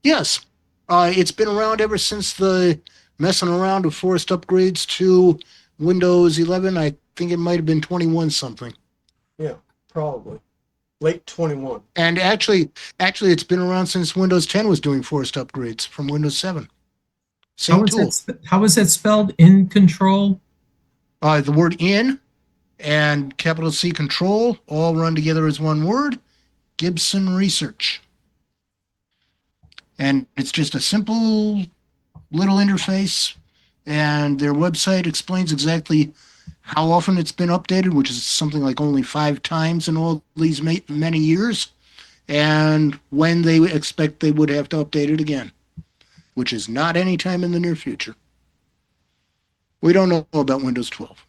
Yes, it's been around ever since the messing around of forced upgrades to Windows 11. I think it might have been 21 something. Yeah, probably. Late 21. And actually, it's been around since Windows 10 was doing forced upgrades from Windows 7. Same tool. How is that spelled? In Control? The word in and capital C control all run together as one word. Gibson Research. And it's just a simple little interface, and their website explains exactly how often it's been updated, which is something like only 5 times in all these many years, and when they expect they would have to update it again, which is not any time in the near future. We don't know about Windows 12.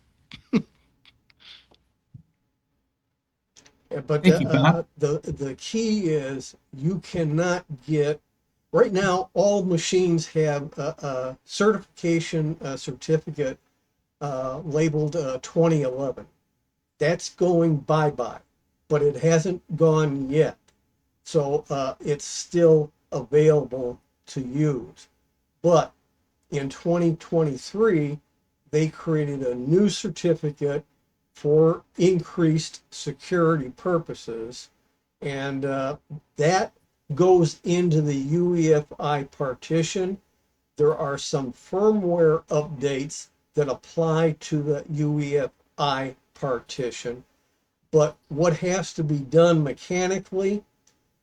But Thank you, Bob. the key is you cannot get, right now, all machines have a certification certificate labeled 2011. That's going bye-bye, but it hasn't gone yet. So it's still available to use. But in 2023, they created a new certificate for increased security purposes, and that goes into the UEFI partition. There are some firmware updates that apply to the UEFI partition, but what has to be done mechanically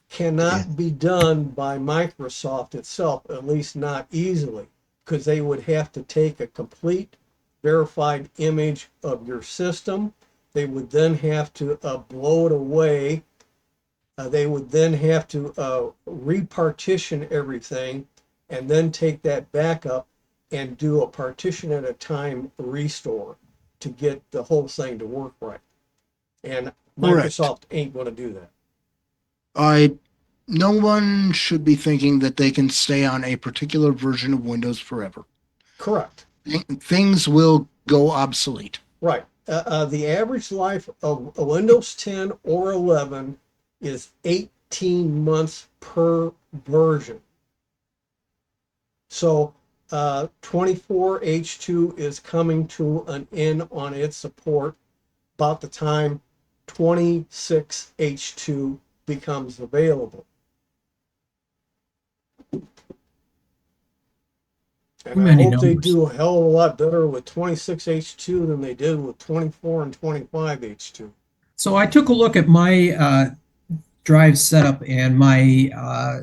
cannot be done by Microsoft itself, at least not easily, because they would have to take a complete verified image of your system. They would then have to blow it away. They would then have to repartition everything and then take that back up and do a partition at a time restore to get the whole thing to work right. And Microsoft ain't going to do that. No one should be thinking that they can stay on a particular version of Windows forever. Correct. Things will go obsolete. Right. The average life of a Windows 10 or 11 is 18 months per version. So 24H2 is coming to an end on its support about the time 26H2 becomes available. And I hope they do a hell of a lot better with 26H2 than they did with 24 and 25H2. So I took a look at my drive setup, and my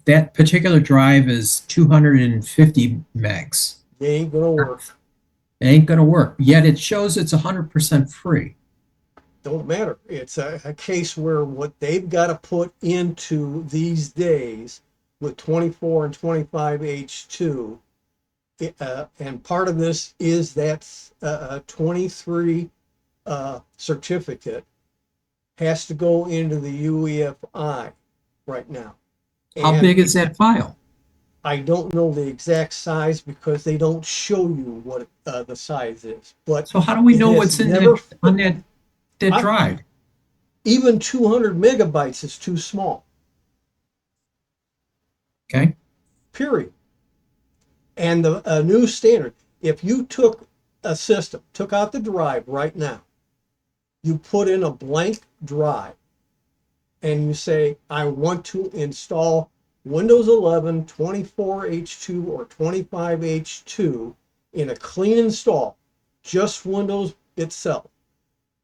that particular drive is 250 megs. It ain't gonna work. It ain't gonna work. Yet it shows it's 100% free. Don't matter. It's a case where what they've got to put into these days with 24 and 25H2, and part of this is that 23 certificate has to go into the UEFI right now. How And big is that file? I don't know the exact size because they don't show you what the size is. But So how do we it know has what's in never that, on that I- drive? even 200 megabytes is too small. Okay. Period. And the new standard, if you took a system, took out the drive right now, you put in a blank drive, and you say, I want to install Windows 11 24H2 or 25H2 in a clean install, just Windows itself,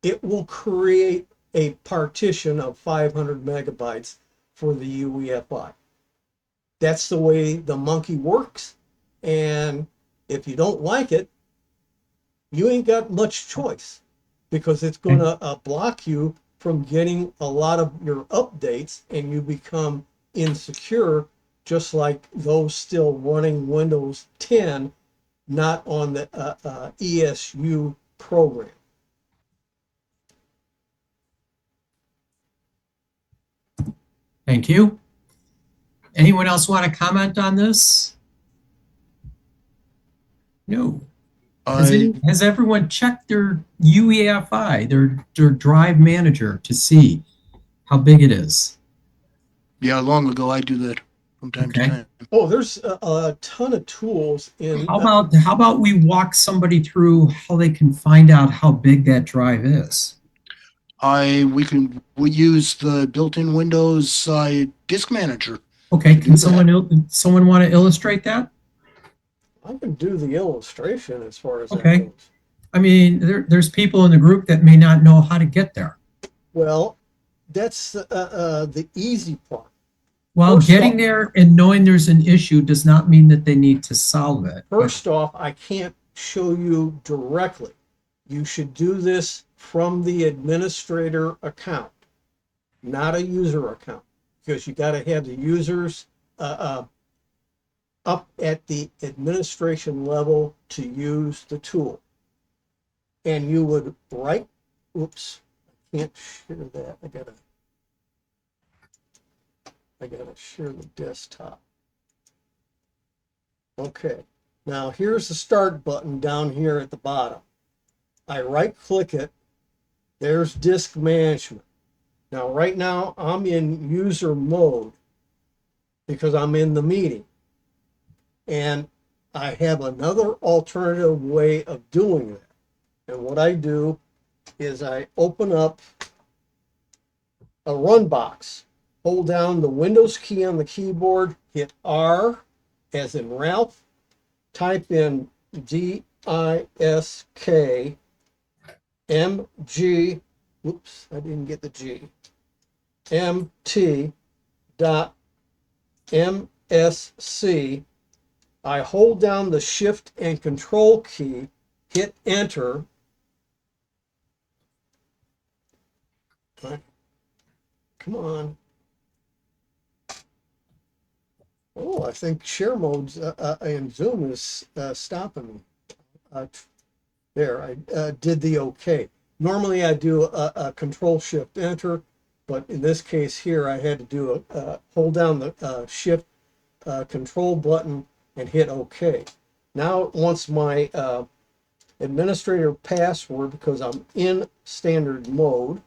it will create a partition of 500 megabytes for the UEFI. That's the way the monkey works. And if you don't like it, you ain't got much choice because it's going to block you from getting a lot of your updates and you become insecure, just like those still running Windows 10, not on the ESU program. Thank you. Anyone else want to comment on this? No. Has everyone checked their UEFI, their drive manager, to see how big it is? Yeah, long ago I do that from time to Okay. time. Oh, there's a ton of tools in. How about we walk somebody through how they can find out how big that drive is? We use the built-in Windows disk manager. Okay, to do can that. someone want to illustrate that? I can do the illustration as far as that Okay. goes. I mean, there's people in the group that may not know how to get there. Well, that's the easy part. Well, First getting off- there and knowing there's an issue does not mean that they need to solve it. First off, I can't show you directly. You should do this from the administrator account, not a user account, because you got to have the users up at the administration level to use the tool. And you would right, oops, I can't share that. I gotta share the desktop. Okay, now here's the start button down here at the bottom. I right click it, there's disk management. Now right now I'm in user mode because I'm in the meeting. And I have another alternative way of doing that. And what I do is I open up a run box, hold down the Windows key on the keyboard, hit R as in Ralph, type in DISK MG, whoops, I didn't get the G, MT dot MSC. I hold down the Shift and Control key, hit Enter. Come on. Oh, I think share modes in Zoom is stopping me. There, I did the OK. Normally I do a Control Shift Enter, but in this case here I had to do hold down the Shift Control button and hit OK. Now it wants my administrator password because I'm in standard mode.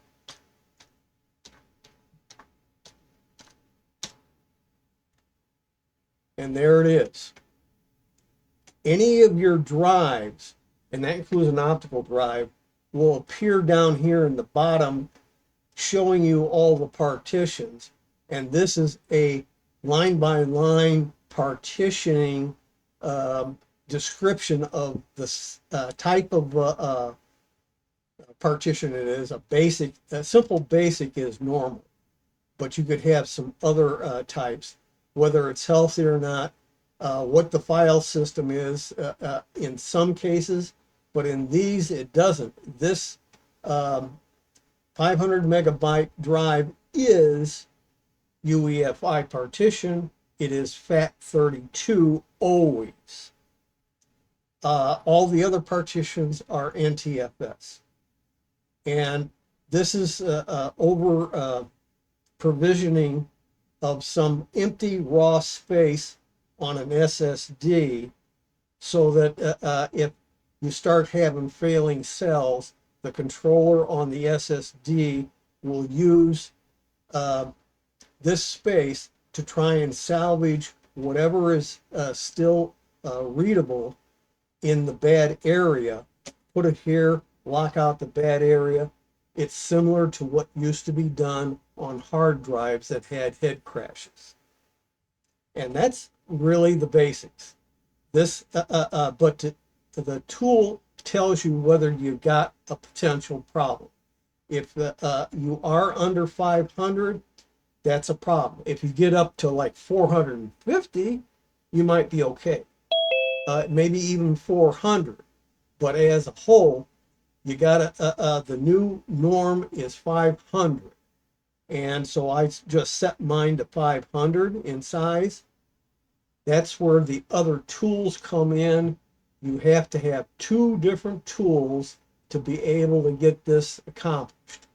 And there it is. Any of your drives, and that includes an optical drive, will appear down here in the bottom showing you all the partitions. And this is a line by line partitioning description of the type of partition it is. A simple basic is normal, but you could have some other types, whether it's healthy or not. what the file system is in some cases, but in these it doesn't. This 500 megabyte drive is UEFI partition. It is FAT32 always. All the other partitions are NTFS. And this is over provisioning of some empty raw space on an SSD so that if you start having failing cells, the controller on the SSD will use this space to try and salvage whatever is still readable in the bad area, put it here, lock out the bad area. It's similar to what used to be done on hard drives that had head crashes. And that's really the basics. This, but the tool tells you whether you've got a potential problem. If you are under 500, that's a problem. If you get up to like 450, you might be okay. Maybe even 400. But as a whole, you got the new norm is 500. And so I just set mine to 500 in size. That's where the other tools come in. You have to have two different tools to be able to get this accomplished.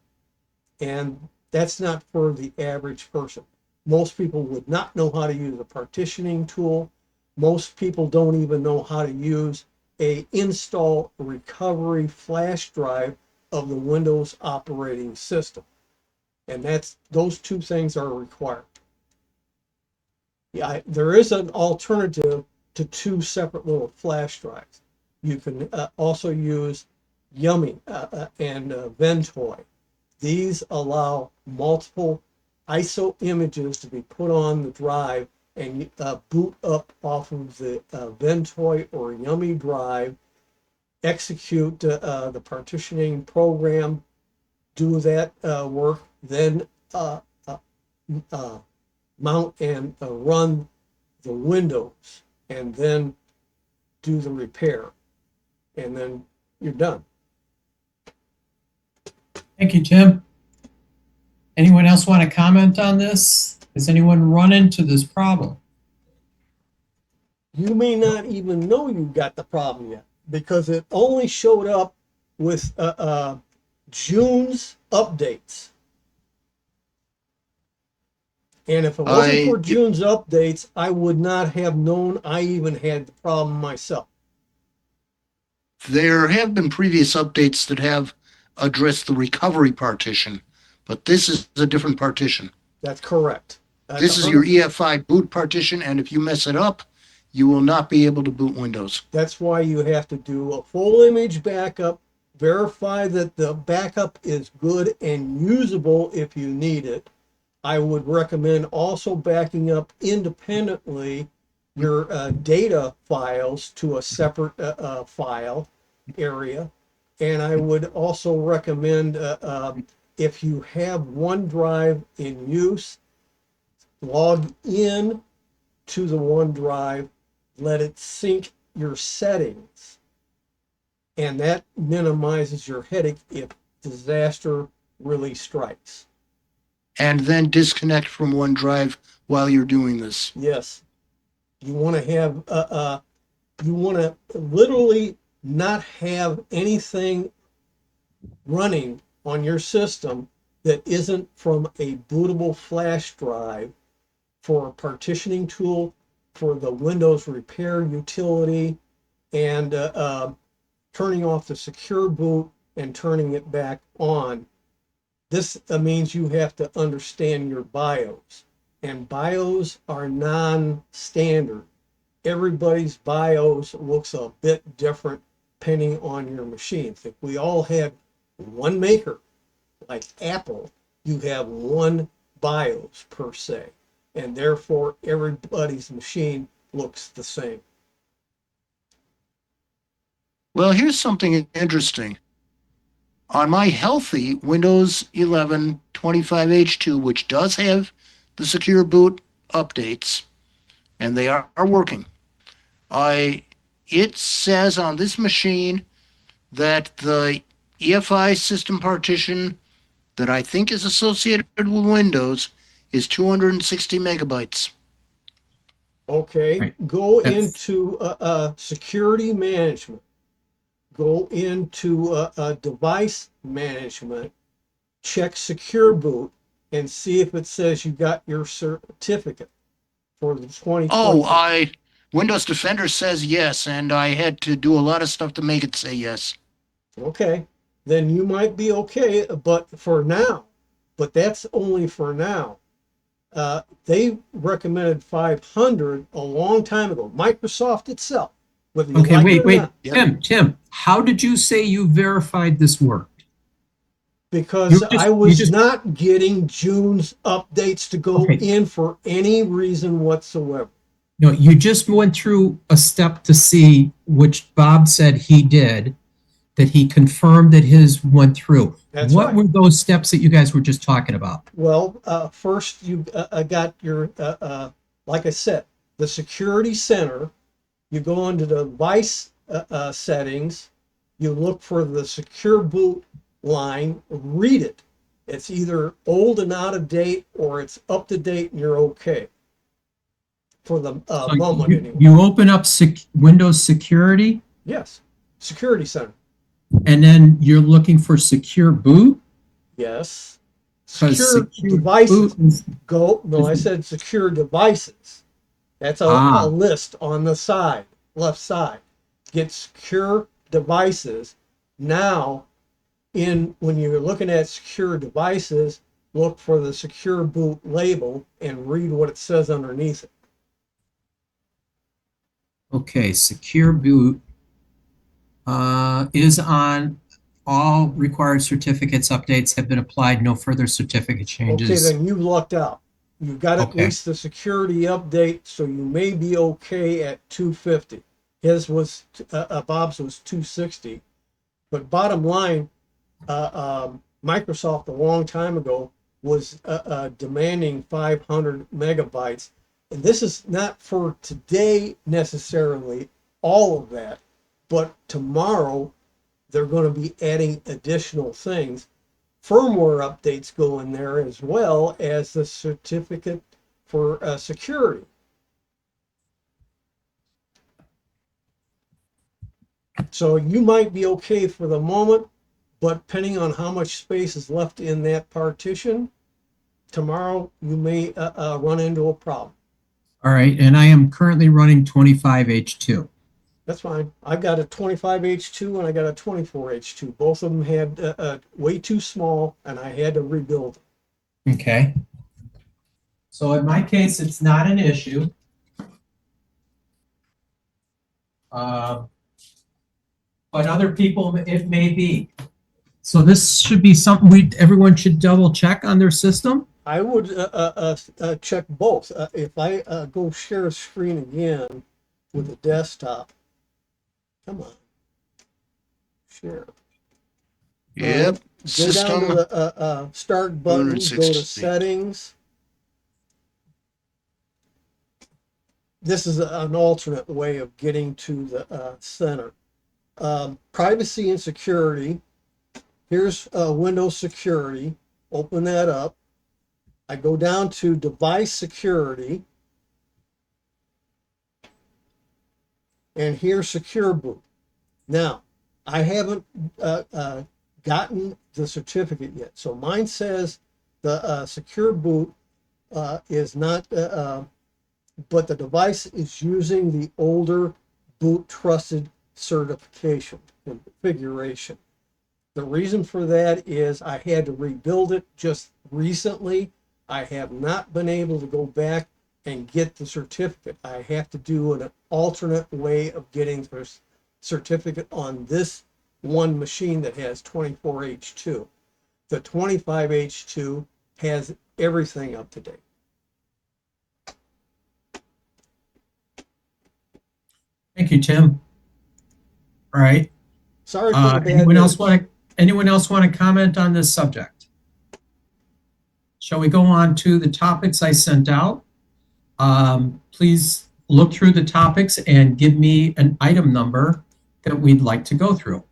And that's not for the average person. Most people would not know how to use a partitioning tool. Most people don't even know how to use a install recovery flash drive of the Windows operating system. And that's, those two things are required. Yeah, there is an alternative to two separate little flash drives. You can also use Yummy and Ventoy. These allow multiple ISO images to be put on the drive and boot up off of the Ventoy or Yummy drive, execute the partitioning program, do that work, then mount and run the Windows, and then do the repair, and then you're done. Thank you, Tim. Anyone else want to comment on this? Has anyone run into this problem? You may not even know you got the problem yet because it only showed up with June's updates. And if it wasn't for June's updates, I would not have known I even had the problem myself. There have been previous updates that have addressed the recovery partition, but this is a different partition. That's correct. This is your EFI boot partition, and if you mess it up, you will not be able to boot Windows. That's why you have to do a full image backup, verify that the backup is good and usable if you need it. I would recommend also backing up independently your data files to a separate file area. And I would also recommend if you have OneDrive in use, log in to the OneDrive, let it sync your settings. And that minimizes your headache if disaster really strikes. And then disconnect from OneDrive while you're doing this. Yes. You want to have, you want to literally not have anything running on your system that isn't from a bootable flash drive for a partitioning tool, for the Windows repair utility, and turning off the secure boot and turning it back on. This means you have to understand your BIOS, and BIOS are non-standard. Everybody's BIOS looks a bit different depending on your machine. If we all had one maker, like Apple, you have one BIOS per se, and therefore everybody's machine looks the same. Well, here's something interesting. On my healthy Windows 11 25H2, which does have the secure boot updates, and they are working, It says on this machine that the EFI system partition that I think is associated with Windows is 260 megabytes. Okay, Right. go That's- into security management. Go into device management. Check secure boot and see if it says you got your certificate for the 2020. Oh, Windows Defender says yes, and I had to do a lot of stuff to make it say yes. Okay, then you might be okay, but for now, but that's only for now. They recommended 500 a long time ago. Microsoft itself, whether you Okay, like wait, it or wait. not, Yep. Tim, how did you say you verified this worked? because I you was just- not getting June's updates to go Okay. in for any reason whatsoever. No, you just went through a step to see, which Bob said he did, that he confirmed that his went through. That's What right. were those steps that you guys were just talking about? Well, first you got your, like I said, the security center. You go into the device settings. You look for the secure boot line. Read it. It's either old and out of date, or it's up to date, and you're okay. For the So moment, anyway. you open up Windows Security, Yes, security center. and then you're looking for secure boot. Yes, 'Cause secure secure devices. boot is- Go. No, I said secure devices. That's a list on the side, left side. Get secure devices. Now, when you're looking at secure devices, look for the secure boot label and read what it says underneath it. Okay, secure boot is on. All required certificates updates have been applied. No further certificate Okay, changes. then you lucked out. You got at Okay. least the security update, so you may be okay at 250. His was Bob's was 260. But bottom line, Microsoft a long time ago was demanding 500 megabytes, and this is not for today necessarily, all of that, but tomorrow they're going to be adding additional things. Firmware updates go in there, as well as the certificate for security. So you might be okay for the moment, but depending on how much space is left in that partition, tomorrow you may run into a problem. All right, and I am currently running 25H2. That's fine. I've got a 25H2 and I got a 24H2. Both of them had way too small, and I had to rebuild them. Okay. So in my case, it's not an issue. But other people, it may be. So this should be something everyone should double check on their system. I would check both. If I go share a screen again with the desktop, come on, share. Yep. Go down to System. the start button, go to 260. settings. This is an alternate way of getting to the center. Privacy and security. Here's Windows security. Open that up. I go down to device security. And here's secure boot. Now, I haven't gotten the certificate yet. So mine says the secure boot is not, but the device is using the older boot trusted certification configuration. The reason for that is I had to rebuild it just recently. I have not been able to go back and get the certificate. I have to do an alternate way of getting the certificate on this one machine that has 24H2. The 25H2 has everything up to date. Thank you, Tim. All right. Sorry for the bad Anyone else news. anyone else want to comment on this subject? Shall we go on to the topics I sent out? Please look through the topics and give me an item number that we'd like to go through.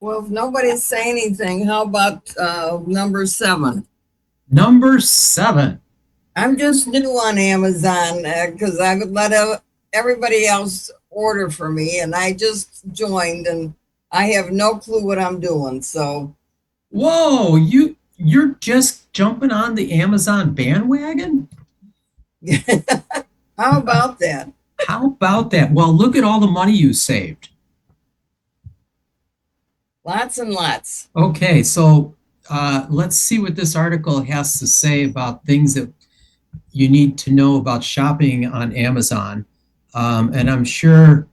Well, if nobody's saying anything, how about number 7? Number 7. I'm just new on Amazon because I would let everybody else order for me, and I just joined, and I have no clue what I'm doing. So, Whoa, you're just jumping on the Amazon bandwagon? how about that? How about that? Well, look at all the money you saved. Lots and lots. Okay, so let's see what this article has to say about things that you need to know about shopping on Amazon. And I'm sure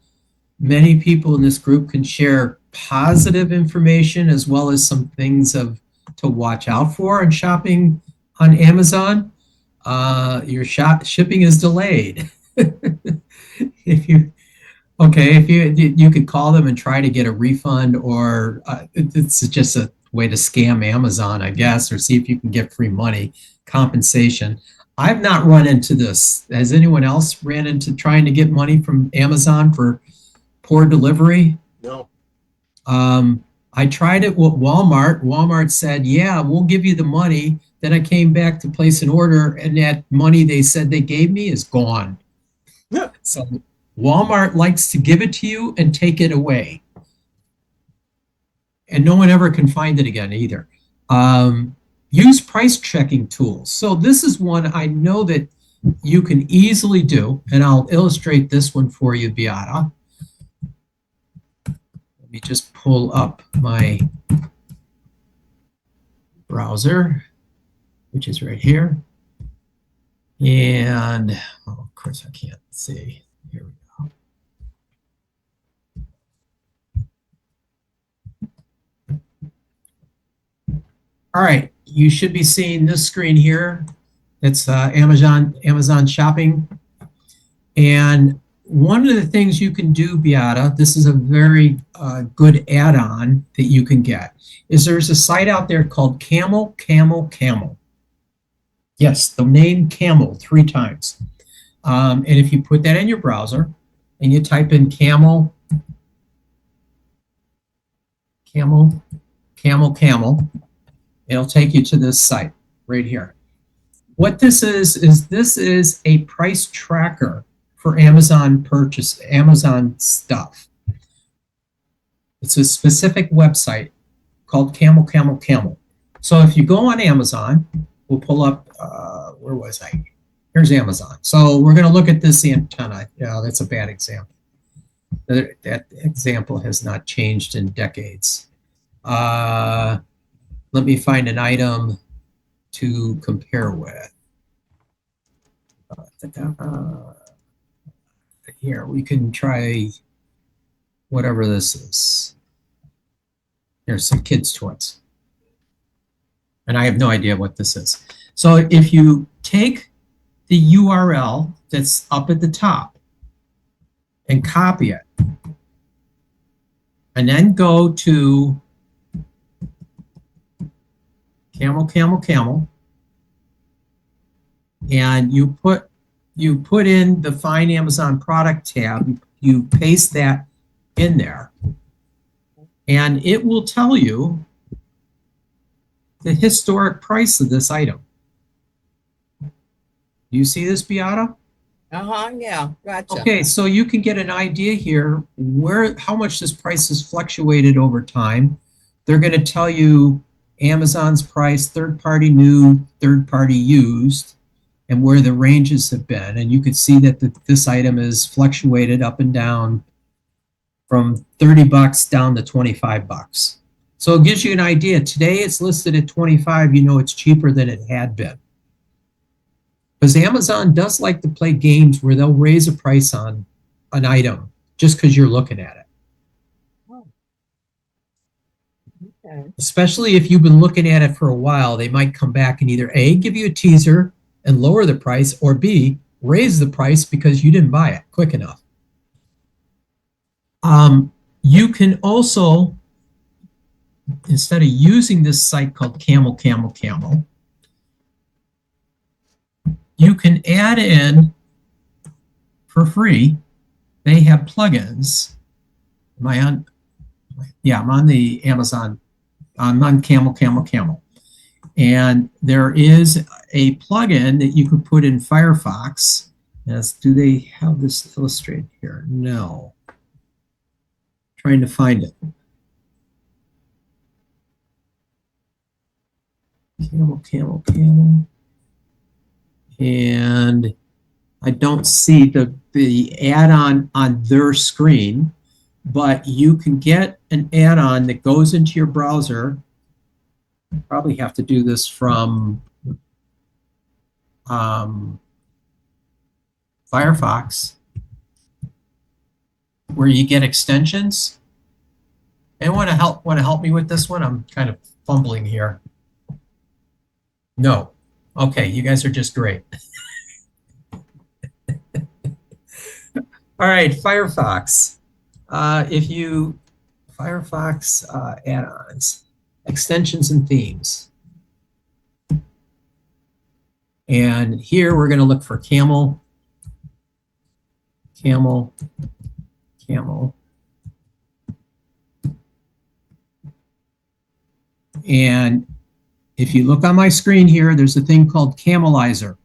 many people in this group can share positive information as well as some things to watch out for in shopping on Amazon. Your shipping is delayed. If you could call them and try to get a refund, or it's just a way to scam Amazon, I guess, or see if you can get free money compensation. I've not run into this. Has anyone else ran into trying to get money from Amazon for poor delivery? No. I tried it with Walmart. Walmart said, yeah, we'll give you the money. Then I came back to place an order, and that money they said they gave me is gone. Yeah. So Walmart likes to give it to you and take it away. And no one ever can find it again either. Use price checking tools. So this is one I know that you can easily do, and I'll illustrate this one for you, Beata. Let me just pull up my browser, which is right here. And, oh, of course I can't see. Here we go. All right, you should be seeing this screen here. It's Amazon shopping. And one of the things you can do, Beata, this is a very good add-on that you can get, is there's a site out there called Camel. Yes, the name Camel 3 times. And if you put that in your browser and you type in Camel, it'll take you to this site right here. What this is this is a price tracker for Amazon stuff. It's a specific website called Camel. So if you go on Amazon, we'll pull up, where was I? Here's Amazon. So we're going to look at this antenna. Yeah, that's a bad example. That example has not changed in decades. Let me find an item to compare with. Here, we can try whatever this is. Here's some kids' toys. And I have no idea what this is. So if you take the URL that's up at the top and copy it, and then go to Camel, and you put in the Find Amazon Product tab, you paste that in there, and it will tell you the historic price of this item. Do you see this, Beata? Yeah, gotcha. Okay, so you can get an idea here how much this price has fluctuated over time. They're going to tell you Amazon's price, third-party new, third-party used, and where the ranges have been. And you can see that this item has fluctuated up and down from $30 down to $25. So it gives you an idea. Today it's listed at 25. You know it's cheaper than it had been. Because Amazon does like to play games where they'll raise a price on an item just because you're looking at it. Okay. Especially if you've been looking at it for a while, they might come back and either A, give you a teaser and lower the price, or B, raise the price because you didn't buy it quick enough. You can also, instead of using this site called Camel, you can add in for free. They have plugins. Am I on? Yeah, I'm on the Amazon. I'm on Camel. And there is a plugin that you could put in Firefox. Yes, do they have this illustrated here? No. Trying to find it. Camel. And I don't see the add-on on their screen, but you can get an add-on that goes into your browser. You probably have to do this from Firefox, where you get extensions. And want to help me with this one? I'm kind of fumbling here. No. Okay, you guys are just great. All right, Firefox. Firefox add-ons, extensions and themes. And here we're going to look for Camel. And if you look on my screen here, there's a thing called Camelizer.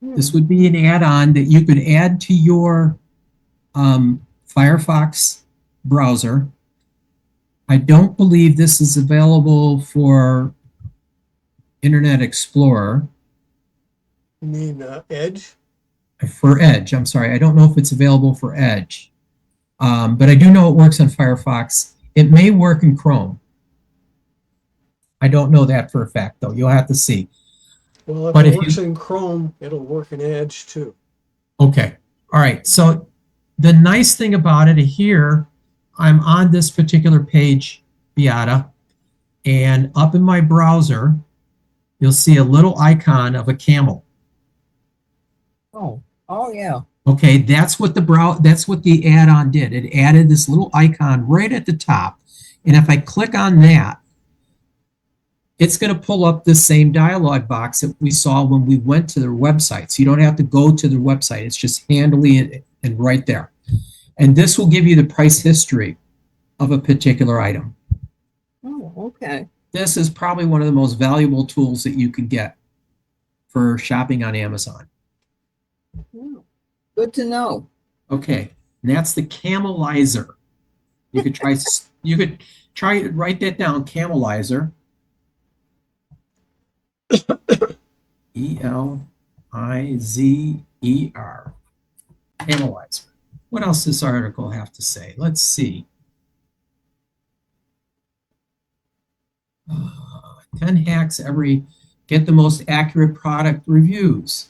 This would be an add-on that you could add to your Firefox browser. I don't believe this is available for Internet Explorer. You mean Edge? For Edge, I'm sorry. I don't know if it's available for Edge. But I do know it works on Firefox. It may work in Chrome. I don't know that for a fact, though. You'll have to see. Well, if But it if works you- in Chrome, it'll work in Edge too. Okay. All right. So the nice thing about it here, I'm on this particular page, Beata, and up in my browser, you'll see a little icon of a camel. Oh yeah. Okay, that's what the add-on did. It added this little icon right at the top. And if I click on that, it's going to pull up the same dialog box that we saw when we went to their website. So you don't have to go to their website. It's just handily and right there. And this will give you the price history of a particular item. Oh, okay. This is probably one of the most valuable tools that you could get for shopping on Amazon. Oh, good to know. Okay, and that's the Camelizer. You could try to write that down, Camelizer. Elizer. Camelizer. What else does this article have to say? Let's see. 10 hacks get the most accurate product reviews.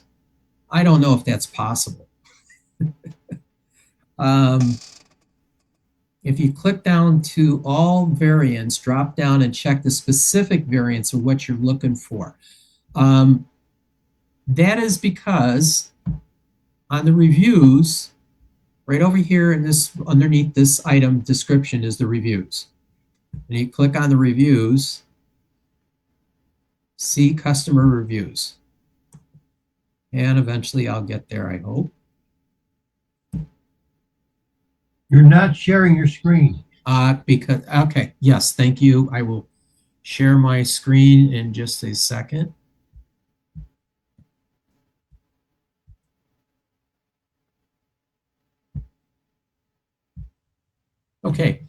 I don't know if that's possible. If you click down to all variants, drop down and check the specific variants of what you're looking for. That is because on the reviews, right over here in this, underneath this item description is the reviews. And you click on the reviews, see customer reviews. And eventually I'll get there, I hope. You're not sharing your screen. Okay, yes, thank you. I will share my screen in just a second. Okay,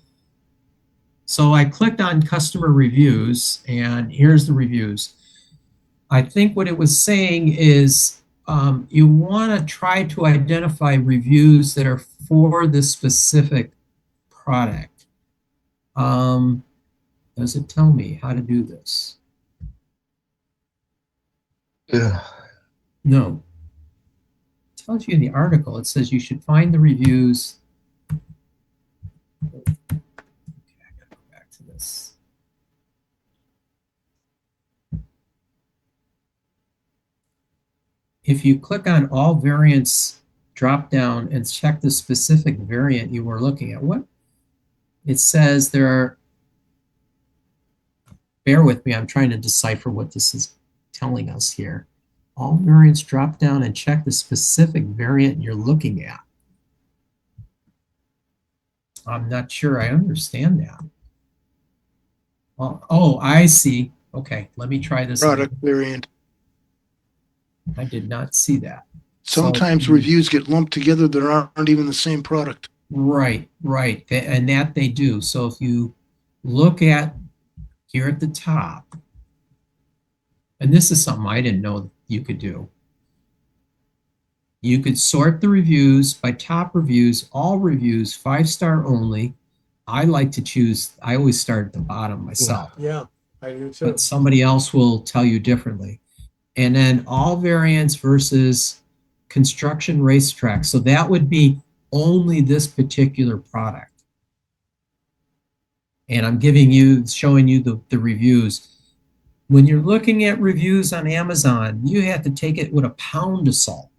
so I clicked on customer reviews and here's the reviews. I think what it was saying is you want to try to identify reviews that are for this specific product. Does it tell me how to do this? Yeah. No. It tells you in the article, it says you should find the reviews. Okay, I gotta go back to this. if you click on all variants drop down and check the specific variant you were looking at, what it says there are, bear with me, I'm trying to decipher what this is telling us here. All variants drop down and check the specific variant you're looking at. I'm not sure I understand that. Oh, I see. Okay, let me try this Product again. variant. I did not see that. Sometimes So- reviews get lumped together that aren't even the same product. Right. And that they do. So if you look at here at the top, and this is something I didn't know you could do. You could sort the reviews by top reviews, all reviews, 5-star only. I like to choose, I always start at the bottom myself, Yeah, I do too. but somebody else will tell you differently. And then all variants versus construction racetrack. So that would be only this particular product. And I'm showing you the reviews. When you're looking at reviews on Amazon, you have to take it with a pound of salt.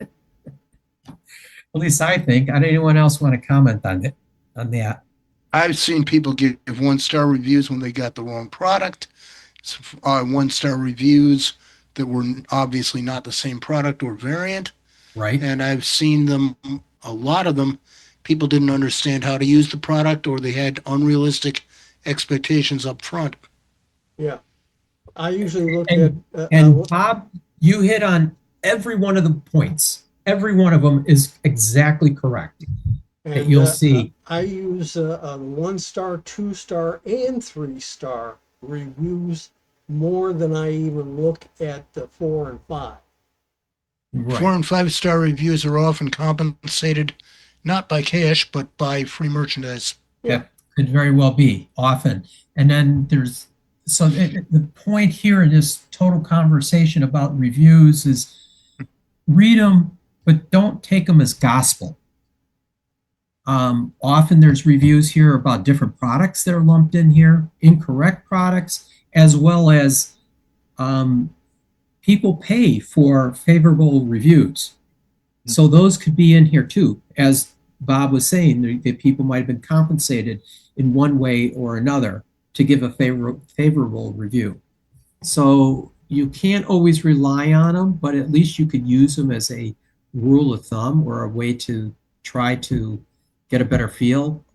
At least I think. I don't anyone else want to comment on that. I've seen people give 1-star reviews when they got the wrong product. 1-star reviews that were obviously not the same product or variant. Right. And I've seen them, a lot of them, people didn't understand how to use the product or they had unrealistic expectations up front. Yeah. I usually look And- at And Bob, you hit on every one of the points. Every one of them is exactly correct. and you'll see. I use 1-star, 2-star, and 3-star reviews more than I even look at the 4 and 5. Right. 4 and 5-star reviews are often compensated not by cash but by free merchandise. Yeah, could very well be often. And then the point here in this total conversation about reviews is read them, but don't take them as gospel. Often there's reviews here about different products that are lumped in here, incorrect products, as well as people pay for favorable reviews. So those could be in here too. As Bob was saying, that people might have been compensated in one way or another to give a favorable review. So you can't always rely on them, but at least you could use them as a rule of thumb or a way to try to get a better feel.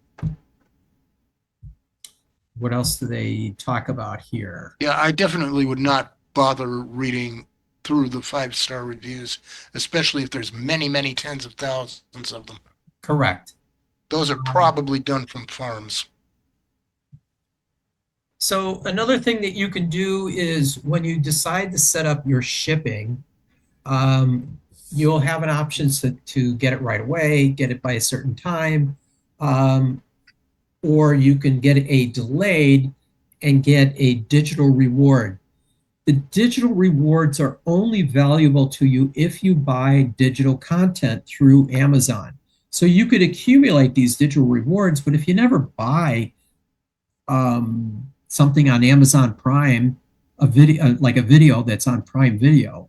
What else do they talk about here? Yeah, I definitely would not bother reading through the 5-star reviews, especially if there's many, many tens of thousands of them. Correct. Those are probably done from farms. So another thing that you can do is when you decide to set up your shipping, you'll have an option to get it right away, get it by a certain time, or you can get a delayed and get a digital reward. The digital rewards are only valuable to you if you buy digital content through Amazon. So you could accumulate these digital rewards, but if you never buy something on Amazon Prime, a video that's on Prime Video,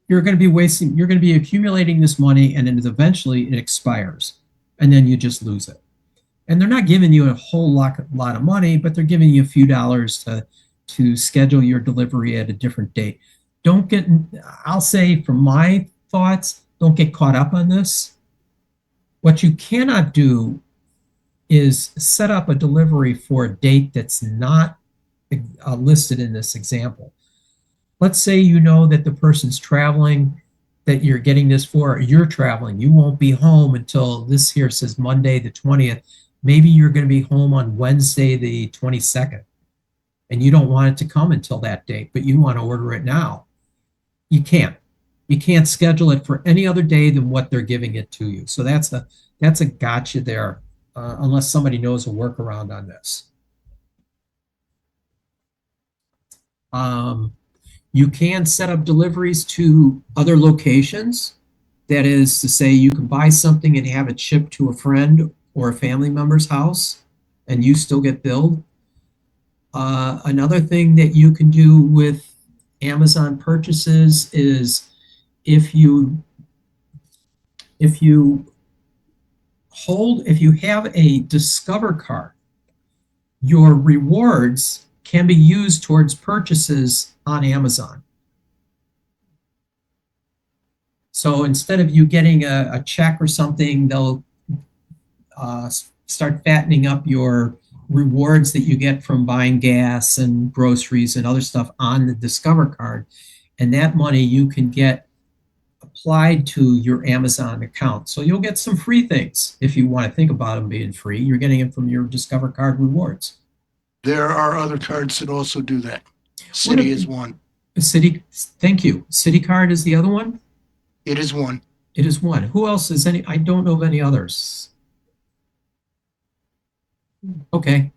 you're going to be accumulating this money, and then eventually it expires, and then you just lose it. And they're not giving you a whole lot of money, but they're giving you a few dollars to schedule your delivery at a different date. I'll say from my thoughts, don't get caught up on this. What you cannot do is set up a delivery for a date that's not listed in this example. Let's say you know that the person's traveling, that you're getting this for, you're traveling. You won't be home until this here says Monday the 20th. Maybe you're going to be home on Wednesday the 22nd, and you don't want it to come until that date, but you want to order it now. You can't. You can't schedule it for any other day than what they're giving it to you. So that's a gotcha there, unless somebody knows a workaround on this. You can set up deliveries to other locations. That is to say, you can buy something and have it shipped to a friend or a family member's house, and you still get billed. Another thing that you can do with Amazon purchases is if you if you have a Discover card, your rewards can be used towards purchases on Amazon. So instead of you getting a check or something, they'll start fattening up your rewards that you get from buying gas and groceries and other stuff on the Discover card. And that money you can get applied to your Amazon account. So you'll get some free things if you want to think about them being free. You're getting it from your Discover card rewards. There are other cards that also do that. City is one. City, thank you. City card is the other one? It is one. It is one. Who else is any? I don't know of any others. Okay.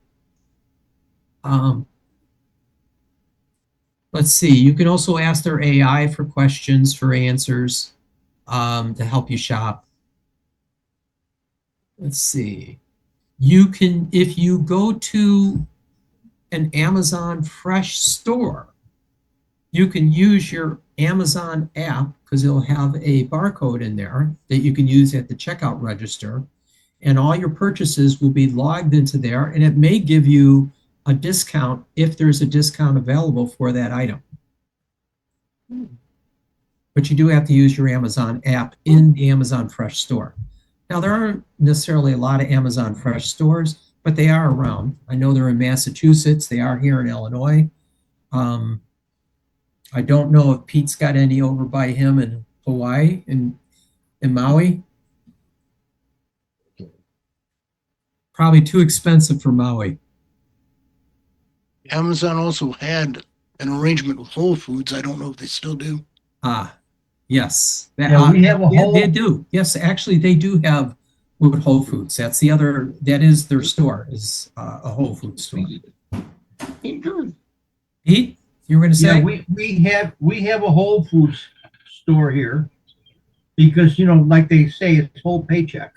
Let's see. You can also ask their AI for questions, for answers, to help you shop. Let's see. You can, if you go to an Amazon Fresh store, you can use your Amazon app because it'll have a barcode in there that you can use at the checkout register. And all your purchases will be logged into there, and it may give you a discount if there's a discount available for that item. But you do have to use your Amazon app in the Amazon Fresh store. Now, there aren't necessarily a lot of Amazon Fresh stores, but they are around. I know they're in Massachusetts. They are here in Illinois. I don't know if Pete's got any over by him in Hawaii, in Maui. Probably too expensive for Maui. Amazon also had an arrangement with Whole Foods. I don't know if they still do. Yes. Yeah, we have a whole. They do. Yes, actually, they do have with Whole Foods. That's the other. That is their store. Is a Whole Foods store. Pete, you were going to say? Yeah, we have a Whole Foods store here because like they say, it's whole paycheck.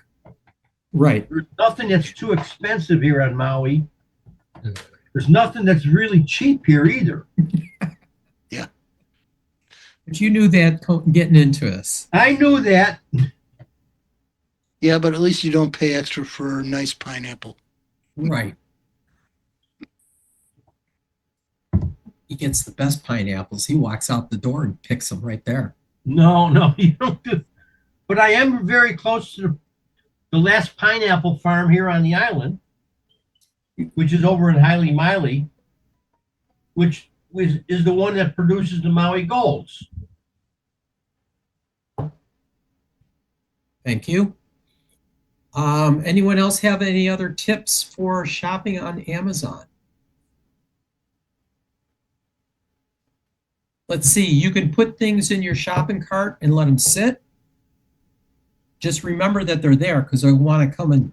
Right. There's nothing that's too expensive here on Maui. There's nothing that's really cheap here either. Yeah. But you knew that getting into this. I knew that. Yeah, but at least you don't pay extra for a nice pineapple. Right. He gets the best pineapples. He walks out the door and picks them right there. No, you don't do. But I am very close to the last pineapple farm here on the island, which is over in Haile Miley, which is the one that produces the Maui Golds. Thank you. Anyone else have any other tips for shopping on Amazon? Let's see, you can put things in your shopping cart and let them sit. Just remember that they're there because they want to come and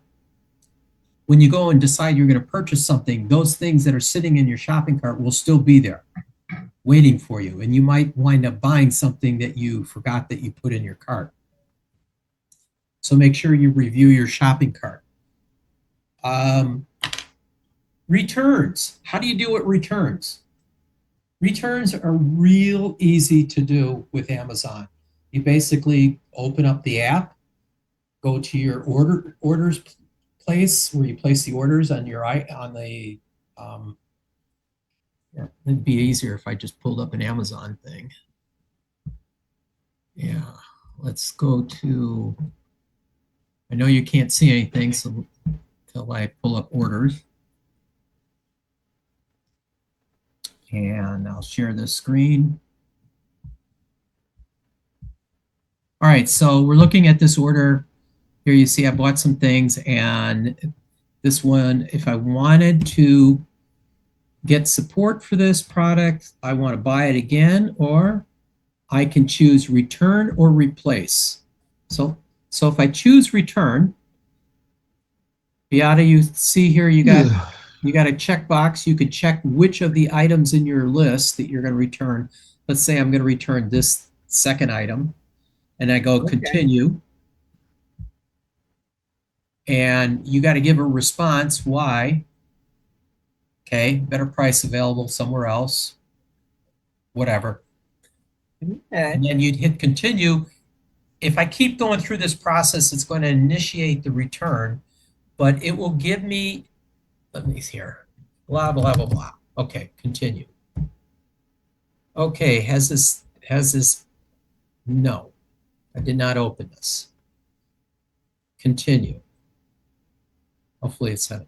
when you go and decide you're going to purchase something, those things that are sitting in your shopping cart will still be there waiting for you. And you might wind up buying something that you forgot that you put in your cart. So make sure you review your shopping cart. Returns. How do you do with returns? Returns are real easy to do with Amazon. You basically open up the app, go to your orders place where you place the orders on your it'd be easier if I just pulled up an Amazon thing. Yeah, let's go to, I know you can't see anything, so until I pull up orders. And I'll share this screen. All right, so we're looking at this order. Here you see I bought some things, and this one, if I wanted to get support for this product, I want to buy it again, or I can choose return or replace. So if I choose return, Beata, you see here you got a checkbox. You could check which of the items in your list that you're going to return. Let's say I'm going to return this second item, and I go continue. And you got to give a response. Why? Okay, better price available somewhere else. Whatever. Okay. And then you'd hit continue. If I keep going through this process, it's going to initiate the return, but it will give me, let me see here, blah, blah, blah, blah. Okay, continue. Okay, has this, no, I did not open this. Continue. Hopefully it's set.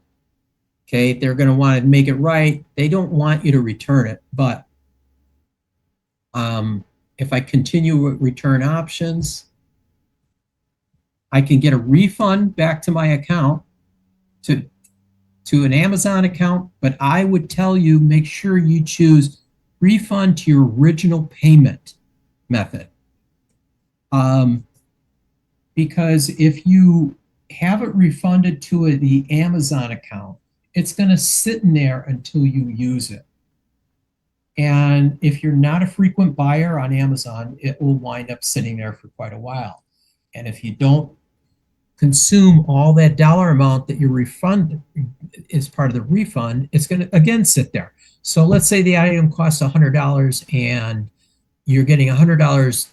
Okay, they're going to want to make it right. They don't want you to return it, but if I continue with return options, I can get a refund back to my account, to an Amazon account, but I would tell you, make sure you choose refund to your original payment method. Because if you have it refunded to the Amazon account, it's going to sit in there until you use it. And if you're not a frequent buyer on Amazon, it will wind up sitting there for quite a while. And if you don't consume all that dollar amount that you refund is part of the refund, it's going to again sit there. So let's say the item costs $100 and you're getting $100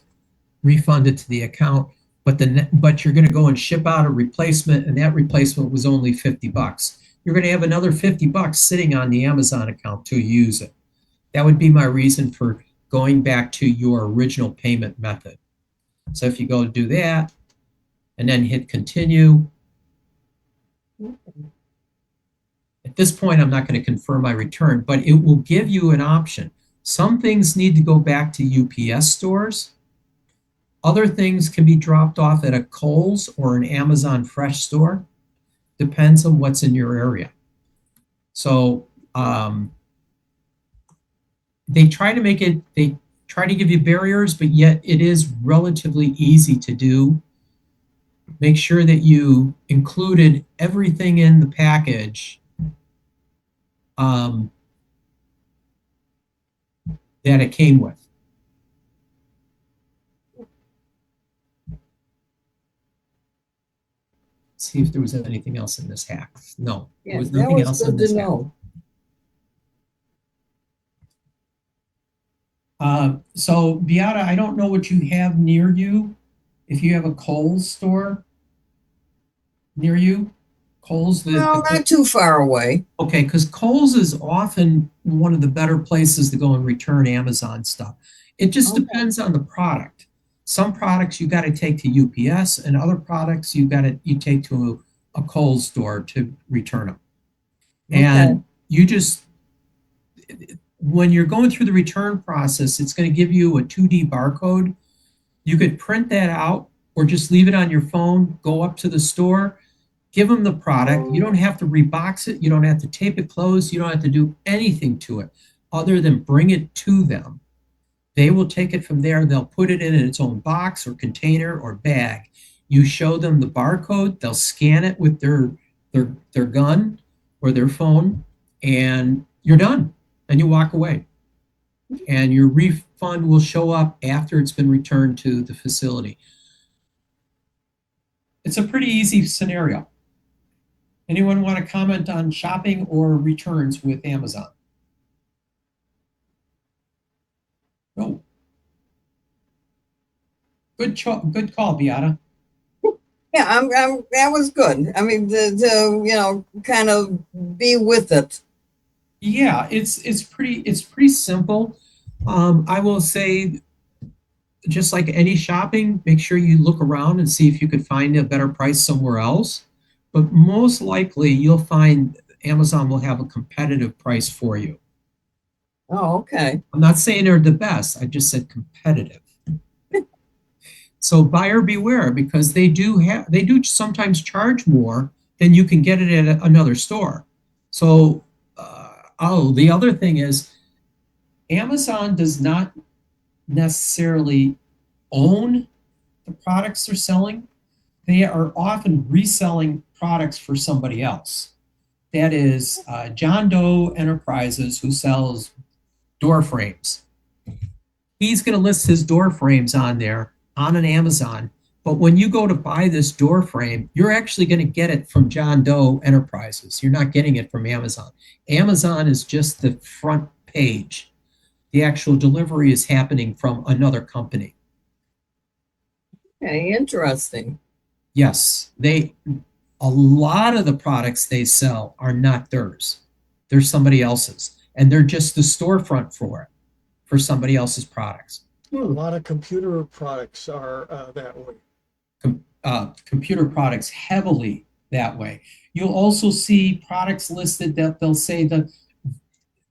refunded to the account, but you're going to go and ship out a replacement, and that replacement was only $50. You're going to have another $50 sitting on the Amazon account to use it. That would be my reason for going back to your original payment method. So if you go do that and then hit continue, at this point, I'm not going to confirm my return, but it will give you an option. Some things need to go back to UPS stores. Other things can be dropped off at a Kohl's or an Amazon Fresh store. Depends on what's in your area. So they try to give you barriers, but yet it is relatively easy to do. Make sure that you included everything in the package that it came with. See if there was anything else in this hack. No, there was nothing else in this hack. So Beata, I don't know what you have near you. If you have a Kohl's store near you, Kohl's. No, not too far away. Okay, because Kohl's is often one of the better places to go and return Amazon stuff. It just depends on the product. Some products you got to take to UPS, and other products you take to a Kohl's store to return them. And you just, when you're going through the return process, it's going to give you a 2D barcode. You could print that out or just leave it on your phone, go up to the store, give them the product. You don't have to rebox it. You don't have to tape it closed. You don't have to do anything to it other than bring it to them. They will take it from there. They'll put it in its own box or container or bag. You show them the barcode. They'll scan it with their gun or their phone, and you're done. And you walk away. And your refund will show up after it's been returned to the facility. It's a pretty easy scenario. Anyone want to comment on shopping or returns with Amazon? No. Good call, Beata. Yeah, that was good. I mean, to kind of be with it. Yeah, it's pretty simple. I will say, just like any shopping, make sure you look around and see if you could find a better price somewhere else. But most likely, you'll find Amazon will have a competitive price for you. Oh, okay. I'm not saying they're the best. I just said competitive. So buyer beware, because they do sometimes charge more than you can get it at another store. So, the other thing is, Amazon does not necessarily own the products they're selling. They are often reselling products for somebody else. That is John Doe Enterprises, who sells door frames. He's going to list his door frames on there on an Amazon. But when you go to buy this door frame, you're actually going to get it from John Doe Enterprises. You're not getting it from Amazon. Amazon is just the front page. The actual delivery is happening from another company. Okay, interesting. Yes, a lot of the products they sell are not theirs. They're somebody else's. And they're just the storefront for it, for somebody else's products. A lot of computer products are that way. Computer products heavily that way. You'll also see products listed that they'll say that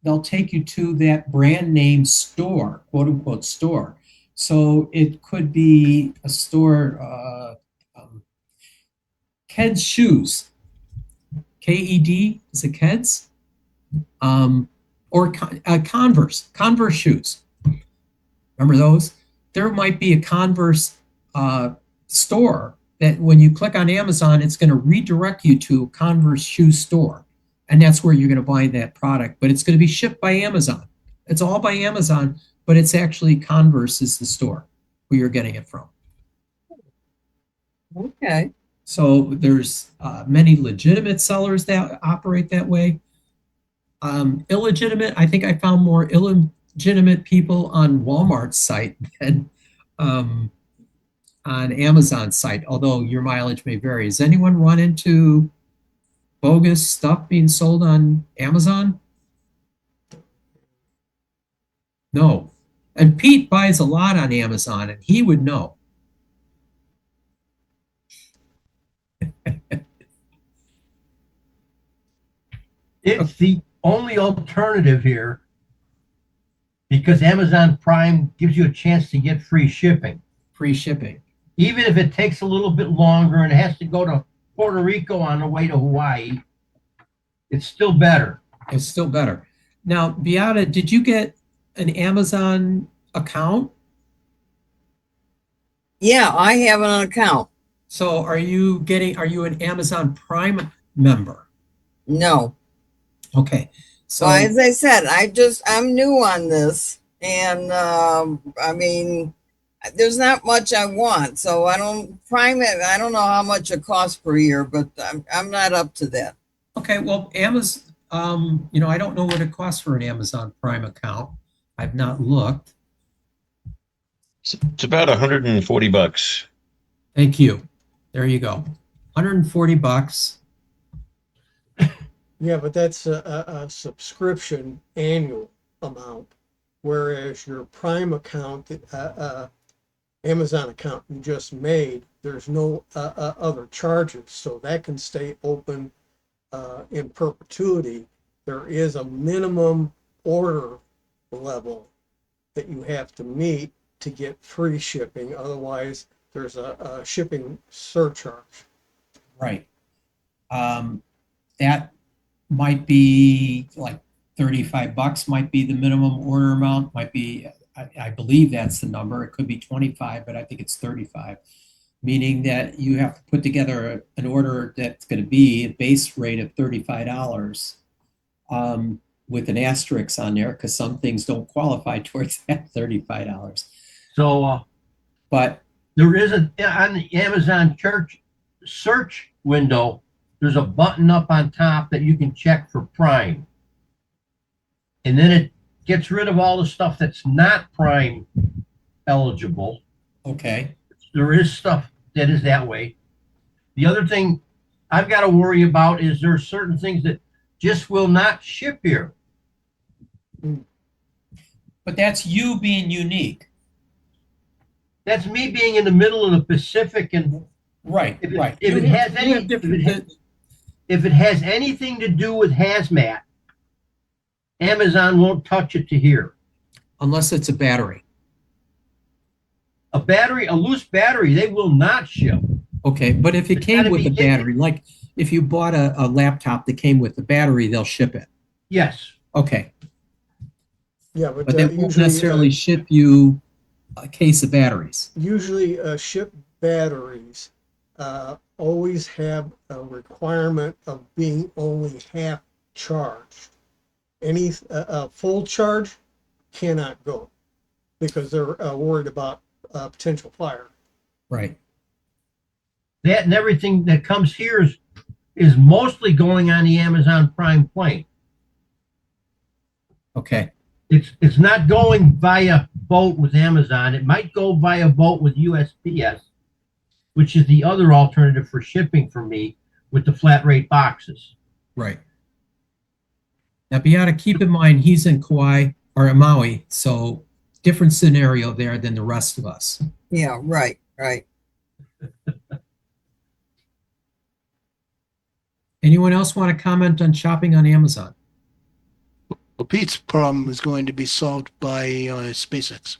they'll take you to that brand name store, quote unquote store. So it could be a store, Keds Shoes, KED, is it Keds? Or Converse shoes. Remember those? There might be a Converse store that when you click on Amazon, it's going to redirect you to a Converse shoe store. And that's where you're going to buy that product. But it's going to be shipped by Amazon. It's all by Amazon, but it's actually Converse is the store where you're getting it from. Okay. So there's many legitimate sellers that operate that way. Illegitimate, I think I found more illegitimate people on Walmart's site than on Amazon's site, although your mileage may vary. Has anyone run into bogus stuff being sold on Amazon? No. And Pete buys a lot on Amazon, and he would know. It's the only alternative here because Amazon Prime gives you a chance to get free shipping. Free shipping. Even if it takes a little bit longer and it has to go to Puerto Rico on the way to Hawaii, it's still better. It's still better. Now, Beata, did you get an Amazon account? Yeah, I have an account. So are you an Amazon Prime member? No. Okay. So Well, as I said, I'm new on this, and I mean, there's not much I want, so I don't Prime it. I don't know how much it costs per year, but I'm not up to that. okay, well, Amazon, I don't know what it costs for an Amazon Prime account. I've not looked. It's about $140. Thank you. There you go. $140. Yeah, but that's a subscription annual amount, whereas your Prime account, Amazon account you just made, there's no other charges, so that can stay open in perpetuity. There is a minimum order level that you have to meet to get free shipping. Otherwise, there's a shipping surcharge. Right. That might be like $35 might be the minimum order amount, might be, I believe that's the number. It could be 25, but I think it's 35, meaning that you have to put together an order that's going to be a base rate of $35 with an asterisk on there because some things don't qualify towards that $35. So, but there is on the Amazon search window, there's a button up on top that you can check for Prime. And then it gets rid of all the stuff that's not Prime eligible. okay. There is stuff that is that way. The other thing I've got to worry about is there are certain things that just will not ship here. But that's you being unique. That's me being in the middle of the Pacific, and Right, if right. it has anything to do with hazmat, Amazon won't touch it to here. Unless it's a battery. A loose battery, they will not ship. Okay, but if it It's came gotta with be a battery, like if you bought a laptop that came with the battery, they'll ship it. Yes. Okay, Yeah, but they won't necessarily ship you a case of batteries. Usually ship batteries always have a requirement of being only half charged. Any full charge cannot go because they're worried about potential fire. Right. That and everything that comes here is mostly going on the Amazon Prime plane. Okay. It's not going via boat with Amazon. It might go via boat with USPS, which is the other alternative for shipping for me with the flat rate boxes. Right. Now, you got to keep in mind he's in Kauai or Maui, so different scenario there than the rest of us. Yeah, right, right. Anyone else want to comment on shopping on Amazon? Well, Pete's problem is going to be solved by SpaceX.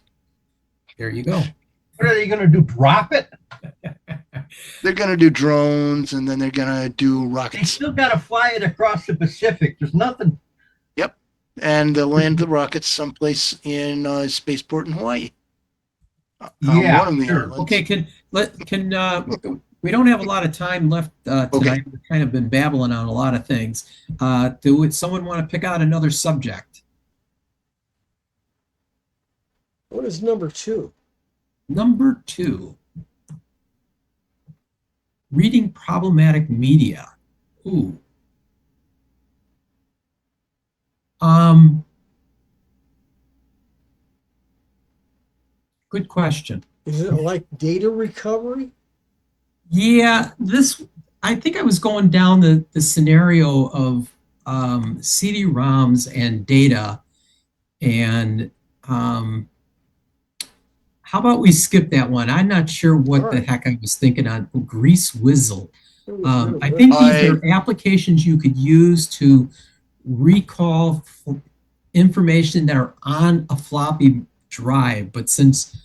There you go. What are they going to do? Drop it? They're going to do drones, and then they're going to do They rockets. still got to fly it across the Pacific. There's nothing. And they'll land the rockets someplace in spaceport in Hawaii. Yeah, one of the sure. islands. Okay, we don't have a lot of time left tonight. Okay. We've kind of been babbling on a lot of things. Would someone want to pick out another subject? What is number 2? Number 2, reading problematic media. Ooh. Good question. Is it like data recovery? Yeah, I think I was going down the scenario of CD-ROMs and data, and how about we skip that one? I'm not sure what All the right. heck I was thinking on Grease Whizzle. It was really I good. think these are applications you could use to recall information that are on a floppy drive. But since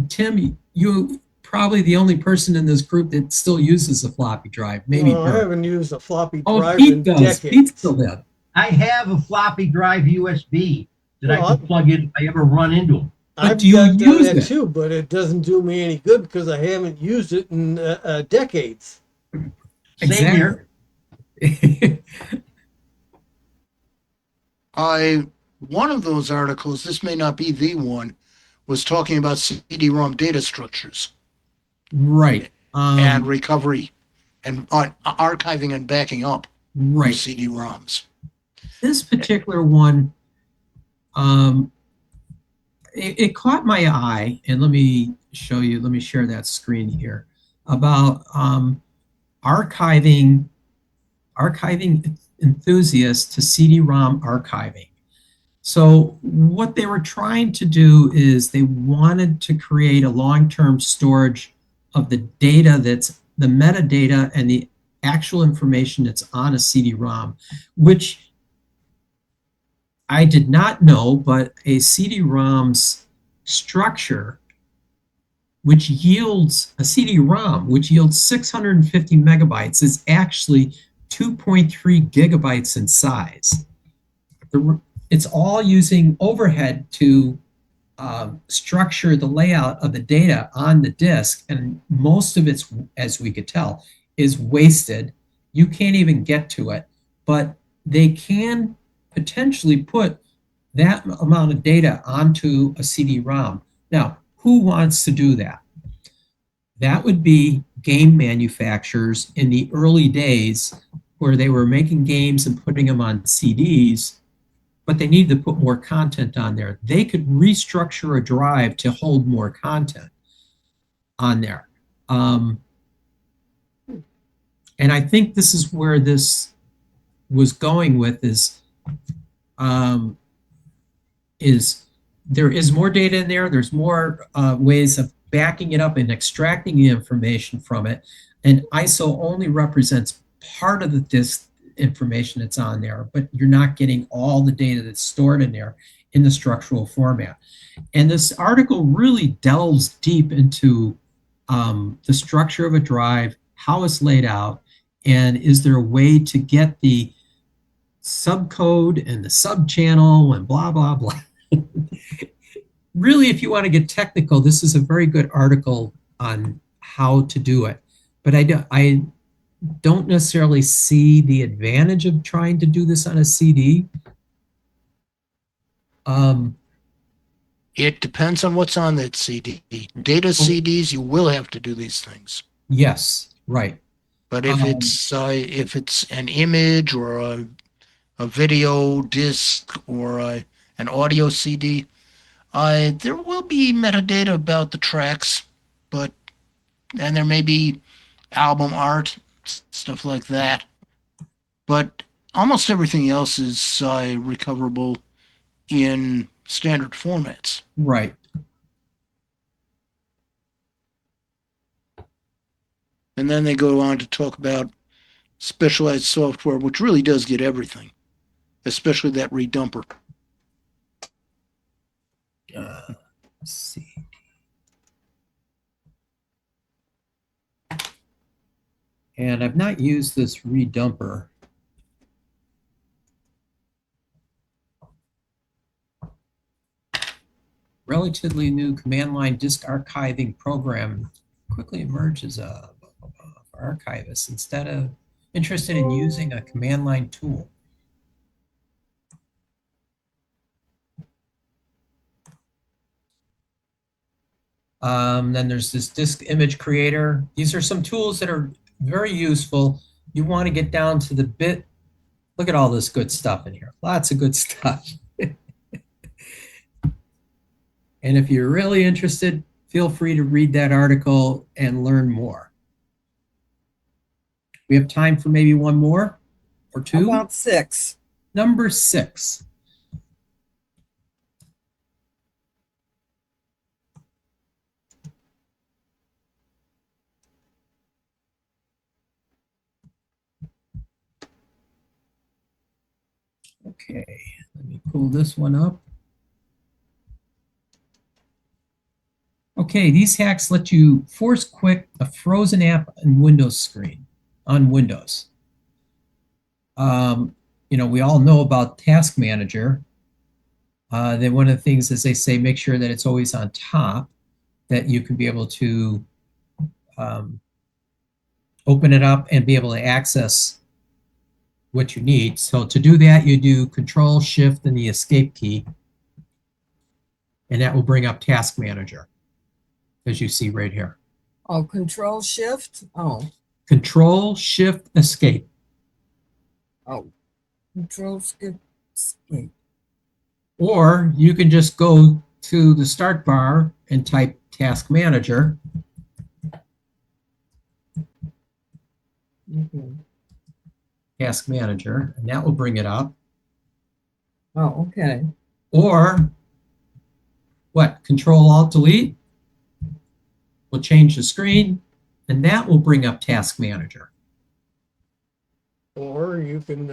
Tim, you probably the only person in this group that still uses a floppy drive. Maybe No, I Bert. haven't used a floppy Oh, drive Pete in does. Pete decades. still does. I have a floppy drive USB that I Well, can plug in if I ever run into them. But I've do you got use that it? too, but it doesn't do me any good because I haven't used it in decades. Same here. One of those articles, this may not be the one, was talking about CD-ROM data structures Right. and recovery and archiving and backing up Right. CD-ROMs. This particular one, it caught my eye, and let me show you. Let me share that screen here about archiving enthusiasts to CD-ROM archiving. So what they were trying to do is they wanted to create a long-term storage of the data that's the metadata and the actual information that's on a CD-ROM, which I did not know, but a CD-ROM's structure, which yields a CD-ROM, which yields 650 megabytes, is actually 2.3 gigabytes in size. It's all using overhead to structure the layout of the data on the disk, and most of it's, as we could tell, is wasted. You can't even get to it, but they can potentially put that amount of data onto a CD-ROM. Now, who wants to do that? That would be game manufacturers in the early days where they were making games and putting them on CDs, but they needed to put more content on there. They could restructure a drive to hold more content on there. And I think this is where this was going with is there is more data in there. There's more ways of backing it up and extracting the information from it. And ISO only represents part of the disk information that's on there, but you're not getting all the data that's stored in there in the structural format. And this article really delves deep into the structure of a drive, how it's laid out, and is there a way to get the subcode and the subchannel and blah, blah, blah. Really, if you want to get technical, this is a very good article on how to do it. But I don't necessarily see the advantage of trying to do this on a CD. It depends on what's on that CD. Data CDs, you will have to do these things. Yes, right. But if it's an image or a video disc or an audio CD. There will be metadata about the tracks, and there may be album art, stuff like that. But almost everything else is recoverable in standard formats. Right. And then they go on to talk about specialized software, which really does get everything, especially that redumper. Let's see. And I've not used this redumper. Relatively new command line disk archiving program quickly emerges for archivists instead of interested in using a command line tool. Then there's this disk image creator. These are some tools that are very useful. You want to get down to the bit. Look at all this good stuff in here. Lots of good stuff. And if you're really interested, feel free to read that article and learn more. We have time for maybe one more or two. About 6. Number 6. Okay, let me pull this one up. Okay, these hacks let you force quit a frozen app on Windows screen, on Windows. You know, we all know about Task Manager. Then one of the things is they say make sure that it's always on top, that you can be able to open it up and be able to access what you need. So to do that, you do Control, Shift, and the Escape key, and that will bring up Task Manager, as you see right here. Oh, Control Shift? Oh, Control, Shift, Escape. oh. Control Skip Escape. Or you can just go to the start bar and type Task Manager. Task Manager, and that will bring it up. Oh, okay. Or what? Control Alt Delete will change the screen, and that will bring up Task Manager. Or you can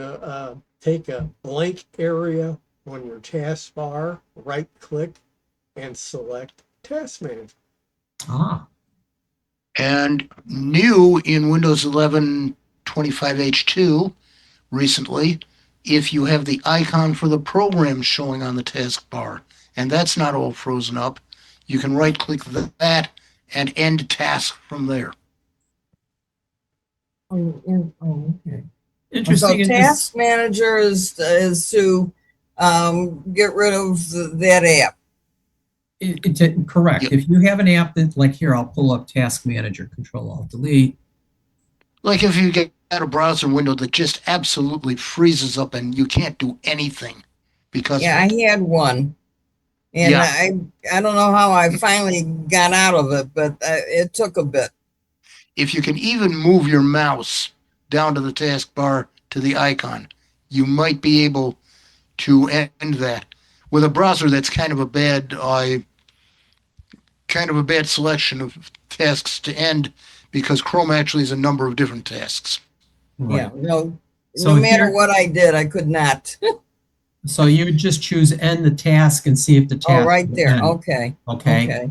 take a blank area on your taskbar, right click, and select Task Manager. Ah, And new in Windows 11 25H2 recently, if you have the icon for the program showing on the taskbar, and that's not all frozen up, you can right click that and end task from there. Oh, okay. interesting. So Task Manager is to get rid of that app. Correct. Yep. If you have an app that, like here, I'll pull up Task Manager, Control Alt Delete. Like if you get a browser window that just absolutely freezes up and you can't do anything because Yeah, I had one. And Yeah. I don't know how I finally got out of it, but it took a bit. if you can even move your mouse down to the taskbar to the icon, you might be able to end that. With a browser, that's kind of a bad selection of tasks to end, because Chrome actually is a number of different tasks. Yeah, no, So no matter here- what I did, I could not. So you would just choose end the task and see if the task. Oh, right will there. end. Okay. Okay. Okay.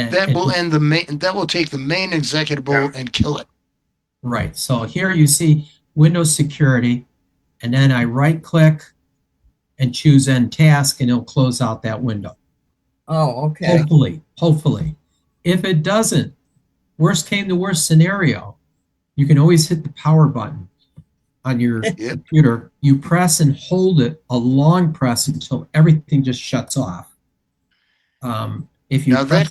That will end the main. That will take the main executable and kill it. Right. So here you see Windows Security, and then I right click and choose End Task, and it'll close out that window. Oh, okay. Hopefully. If it doesn't, worst came to worst scenario, you can always hit the power button on your Yep. computer. You press and hold it, a long press, until everything just shuts off. If you Now press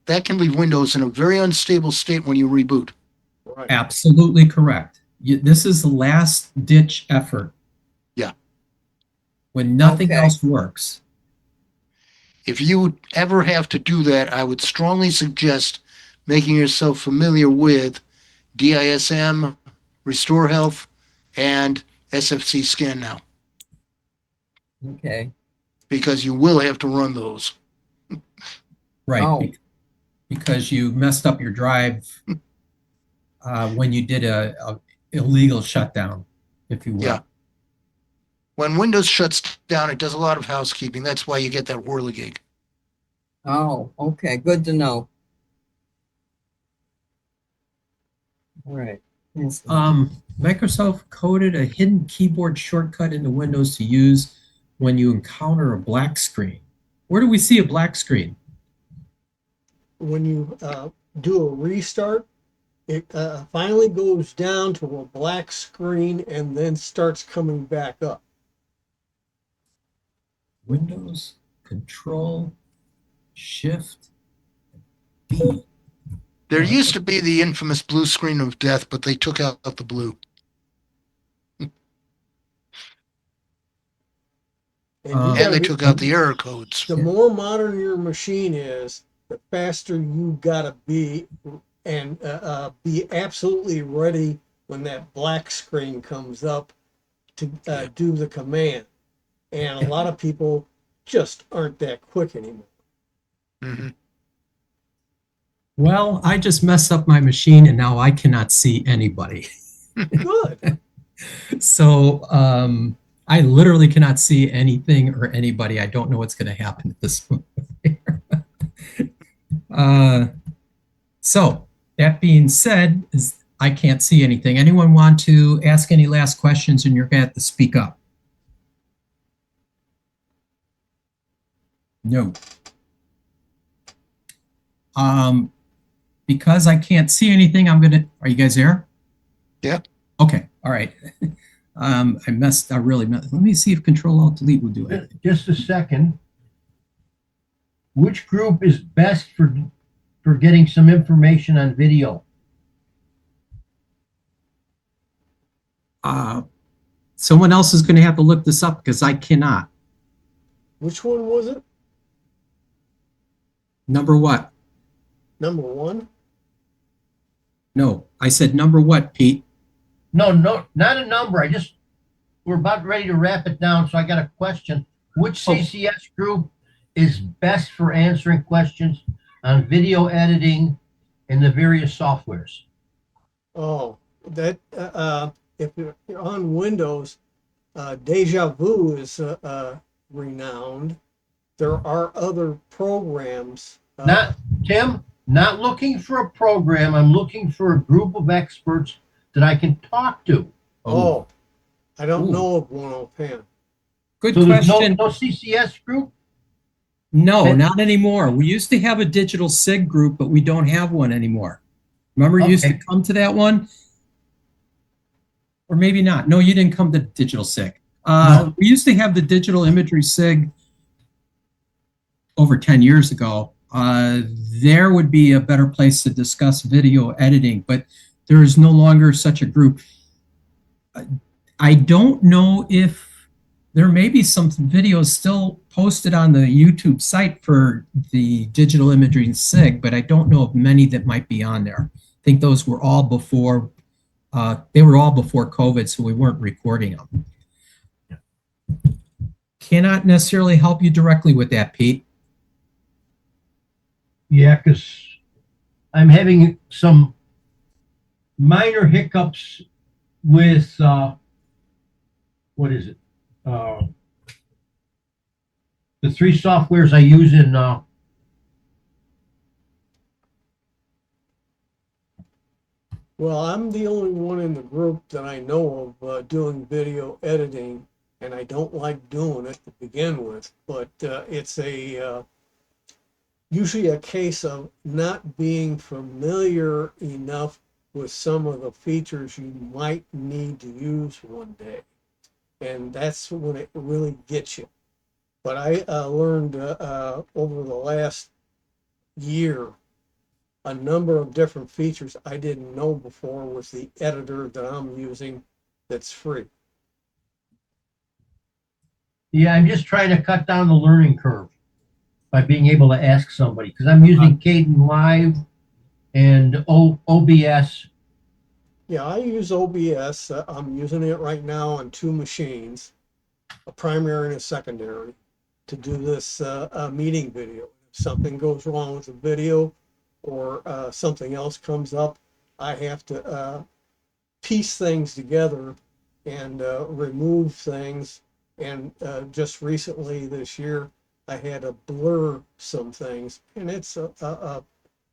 that can leave Windows in a very unstable state when you reboot. Right. absolutely correct. This is the last ditch effort. Yeah. when nothing Okay. else works. If you ever have to do that, I would strongly suggest making yourself familiar with DISM, Restore Health, and SFC Scan Now, Okay. because you will have to run those. Right. Oh. Because you messed up your drive when you did a illegal shutdown, if you will. Yeah. When Windows shuts down, it does a lot of housekeeping. That's why you get that whirligig. Oh, okay. Good to know. All right. Yes. Microsoft coded a hidden keyboard shortcut into Windows to use when you encounter a black screen. Where do we see a black screen? When you do a restart, it finally goes down to a black screen and then starts coming back up. Windows, Control, Shift, B. There used to be the infamous blue screen of death, but they took out the blue. And Um, you And gotta they be, took out the error codes. the more modern your machine is, the faster you gotta be and be absolutely ready when that black screen comes up to do the command. And a lot of people just aren't that quick anymore. Hmm. Well, I just messed up my machine and now I cannot see anybody. Good. So I literally cannot see anything or anybody. I don't know what's going to happen at this point. So that being said, is I can't see anything. Anyone want to ask any last questions, and you're going to have to speak up? No. Because I can't see anything, I'm gonna. Are you guys there? Yeah. Okay. All right. I really messed. Let me see if Control Alt Delete will do it. Just a second. Which group is best for getting some information on video? Someone else is going to have to look this up because I cannot. Which one was it? Number what? Number one? No, I said number what, Pete? No, not a number. We're about ready to wrap it down, so I got a question. Which CCS group is best for answering questions on video editing and the various softwares? Oh, that if you're on Windows, Deja Vu is renowned. There are other programs. Not looking for a program. I'm looking for a group of experts that I can talk to. Oh, I don't Ooh. know of one offhand. Good So there's question. no CCS group? No, And- not anymore. We used to have a digital SIG group, but we don't have one anymore. Remember, you used to Okay. come to that one? Or maybe not. No, you didn't come to digital SIG. No. We used to have the digital imagery SIG over 10 years ago. There would be a better place to discuss video editing, but there is no longer such a group. I don't know if there may be some videos still posted on the YouTube site for the digital imagery and SIG, but I don't know of many that might be on there. I think those were all before, they were all before COVID, so we weren't recording them. Cannot necessarily help you directly with that, Pete. Yeah, because I'm having some minor hiccups with what is it? The three softwares I use in Well, I'm the only one in the group that I know of doing video editing, and I don't like doing it to begin with. But it's usually a case of not being familiar enough with some of the features you might need to use one day, and that's when it really gets you. But I learned over the last year a number of different features I didn't know before with the editor that I'm using that's free. Yeah, I'm just trying to cut down the learning curve by being able to ask somebody because I'm using Caden Live and OBS. Yeah, I use OBS. I'm using it right now on two machines, a primary and a secondary, to do this meeting video. If something goes wrong with the video or something else comes up, I have to piece things together and remove things. And just recently this year, I had to blur some things, and it's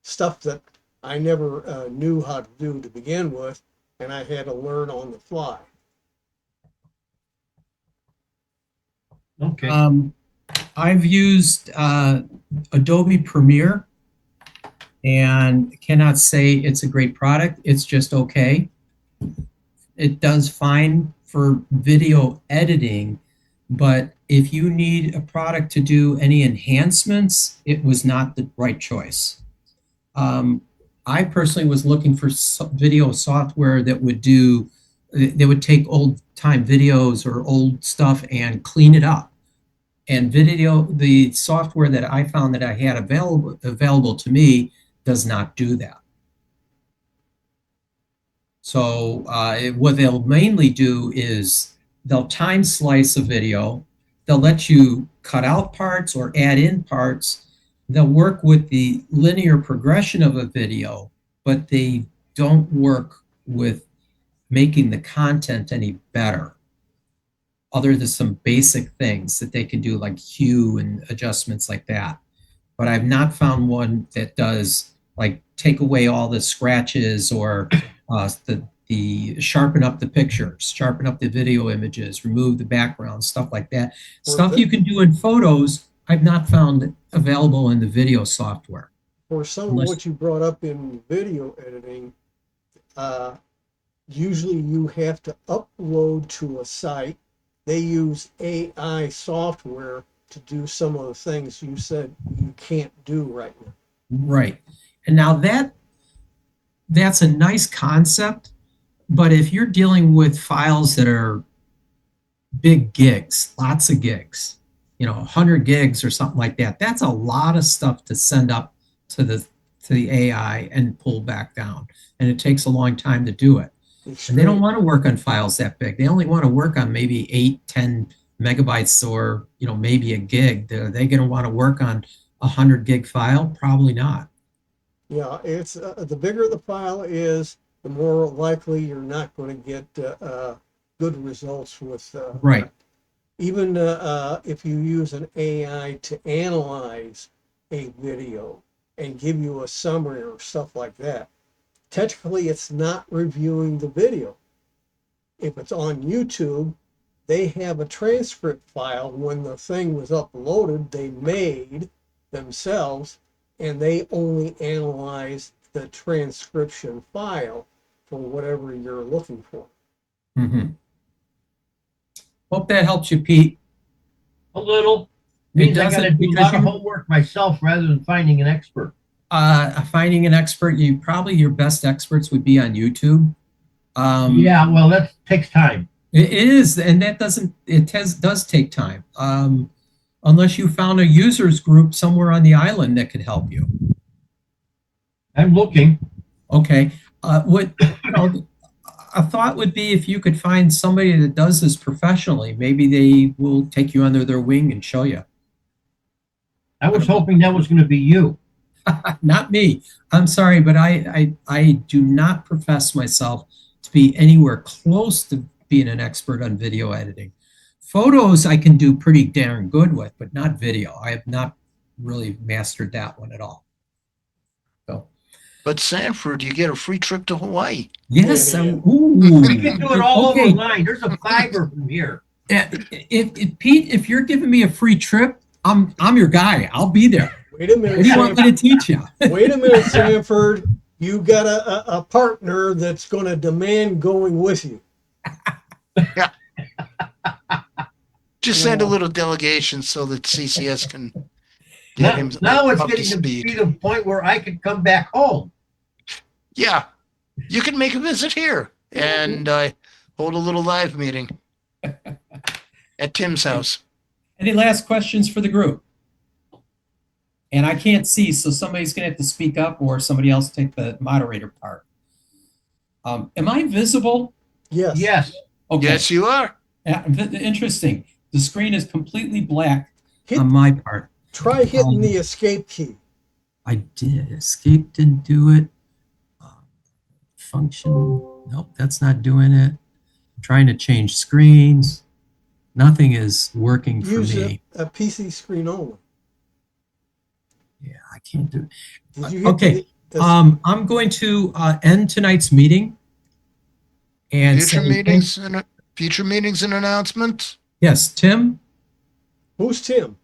stuff that I never knew how to do to begin with, and I had to learn on the fly. Okay. I've used Adobe Premiere and cannot say it's a great product. It's just okay. It does fine for video editing, but if you need a product to do any enhancements, it was not the right choice. I personally was looking for video software that would take old time videos or old stuff and clean it up. And the software that I found that I had available to me does not do that. So what they'll mainly do is they'll time slice a video. They'll let you cut out parts or add in parts. They'll work with the linear progression of a video, but they don't work with making the content any better, other than some basic things that they can do, like hue and adjustments like that. But I've not found one that does like take away all the scratches or the sharpen up the pictures, sharpen up the video images, remove the background, stuff like that. Stuff you can do in photos, I've not found available in the video software. For some of what you brought up in video editing, usually you have to upload to a site. They use AI software to do some of the things you said you can't do right now. Right. And now that's a nice concept, but if you're dealing with files that are big gigs, lots of gigs, 100 gigs or something like that, that's a lot of stuff to send up to the AI and pull back down. And it takes a long time to do it. And they don't want to work on files that big. They only want to work on maybe 8-10 megabytes or maybe a gig. Are they going to want to work on a 100 gig file? Probably not. Yeah, it's the bigger the file is, the more likely you're not going to get good results with right. Even if you use an AI to analyze a video and give you a summary or stuff like that, technically it's not reviewing the video. If it's on YouTube, they have a transcript file when the thing was uploaded, they made themselves, and they only analyze the transcription file for whatever you're looking for. Mm-hmm. Hope that helps you, Pete. A little. Means I got to do a lot of homework myself rather than finding an expert. Finding an expert, your best experts would be on YouTube. Yeah, well, that takes time. It is, and does take time. Unless you found a users group somewhere on the island that could help you. I'm looking. Okay. A thought would be if you could find somebody that does this professionally, maybe they will take you under their wing and show you. I was hoping that was going to be you. Not me. I'm sorry, but I do not profess myself to be anywhere close to being an expert on video editing. Photos I can do pretty darn good with, but not video. I have not really mastered that one at all. So. But Sanford, you get a free trip to Hawaii. Yes. We can do it all online. There's a fiber from here. If Pete, if you're giving me a free trip, I'm your guy. I'll be there. Wait a minute. What do you want me to teach you? Wait a minute, Sanford. You got a partner that's going to demand going with you. Yeah. Just send a little delegation so that CCS can get him now it's up to getting speed. to the point where I could come back home. Yeah, you can make a visit here and hold a little live meeting at Tim's house. Any last questions for the group? And I can't see, so somebody's gonna have to speak up or somebody else take the moderator part. Am I visible? Yes. Yes. Okay. Yes, you are. Interesting. The screen is completely black Hit, on my part. try hitting the escape key. I did. Escape didn't do it. Function. Nope, that's not doing it. Trying to change screens. Nothing is working for Use me. a PC screen only. Yeah, I can't do it. Did you hit Okay. I'm going to end tonight's meeting. And Future meetings and announcements. Yes, Tim. Who's Tim?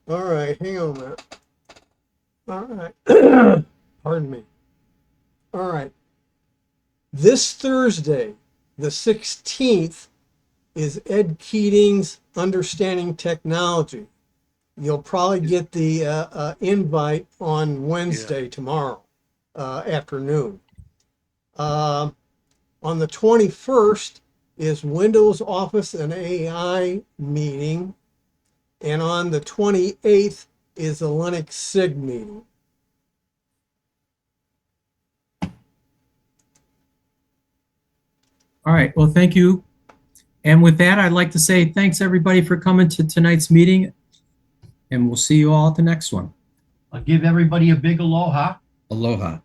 All right, hang on a minute. All right. Pardon me. All right. This Thursday, the 16th, is Ed Keating's Understanding Technology. You'll probably get the invite on Wednesday, tomorrow afternoon. On the 21st is Windows Office and AI meeting. And on the 28th is the Linux SIG meeting. All right. Well, thank you. And with that, I'd like to say thanks everybody for coming to tonight's meeting. And we'll see you all at the next one. I'll give everybody a big aloha. Aloha.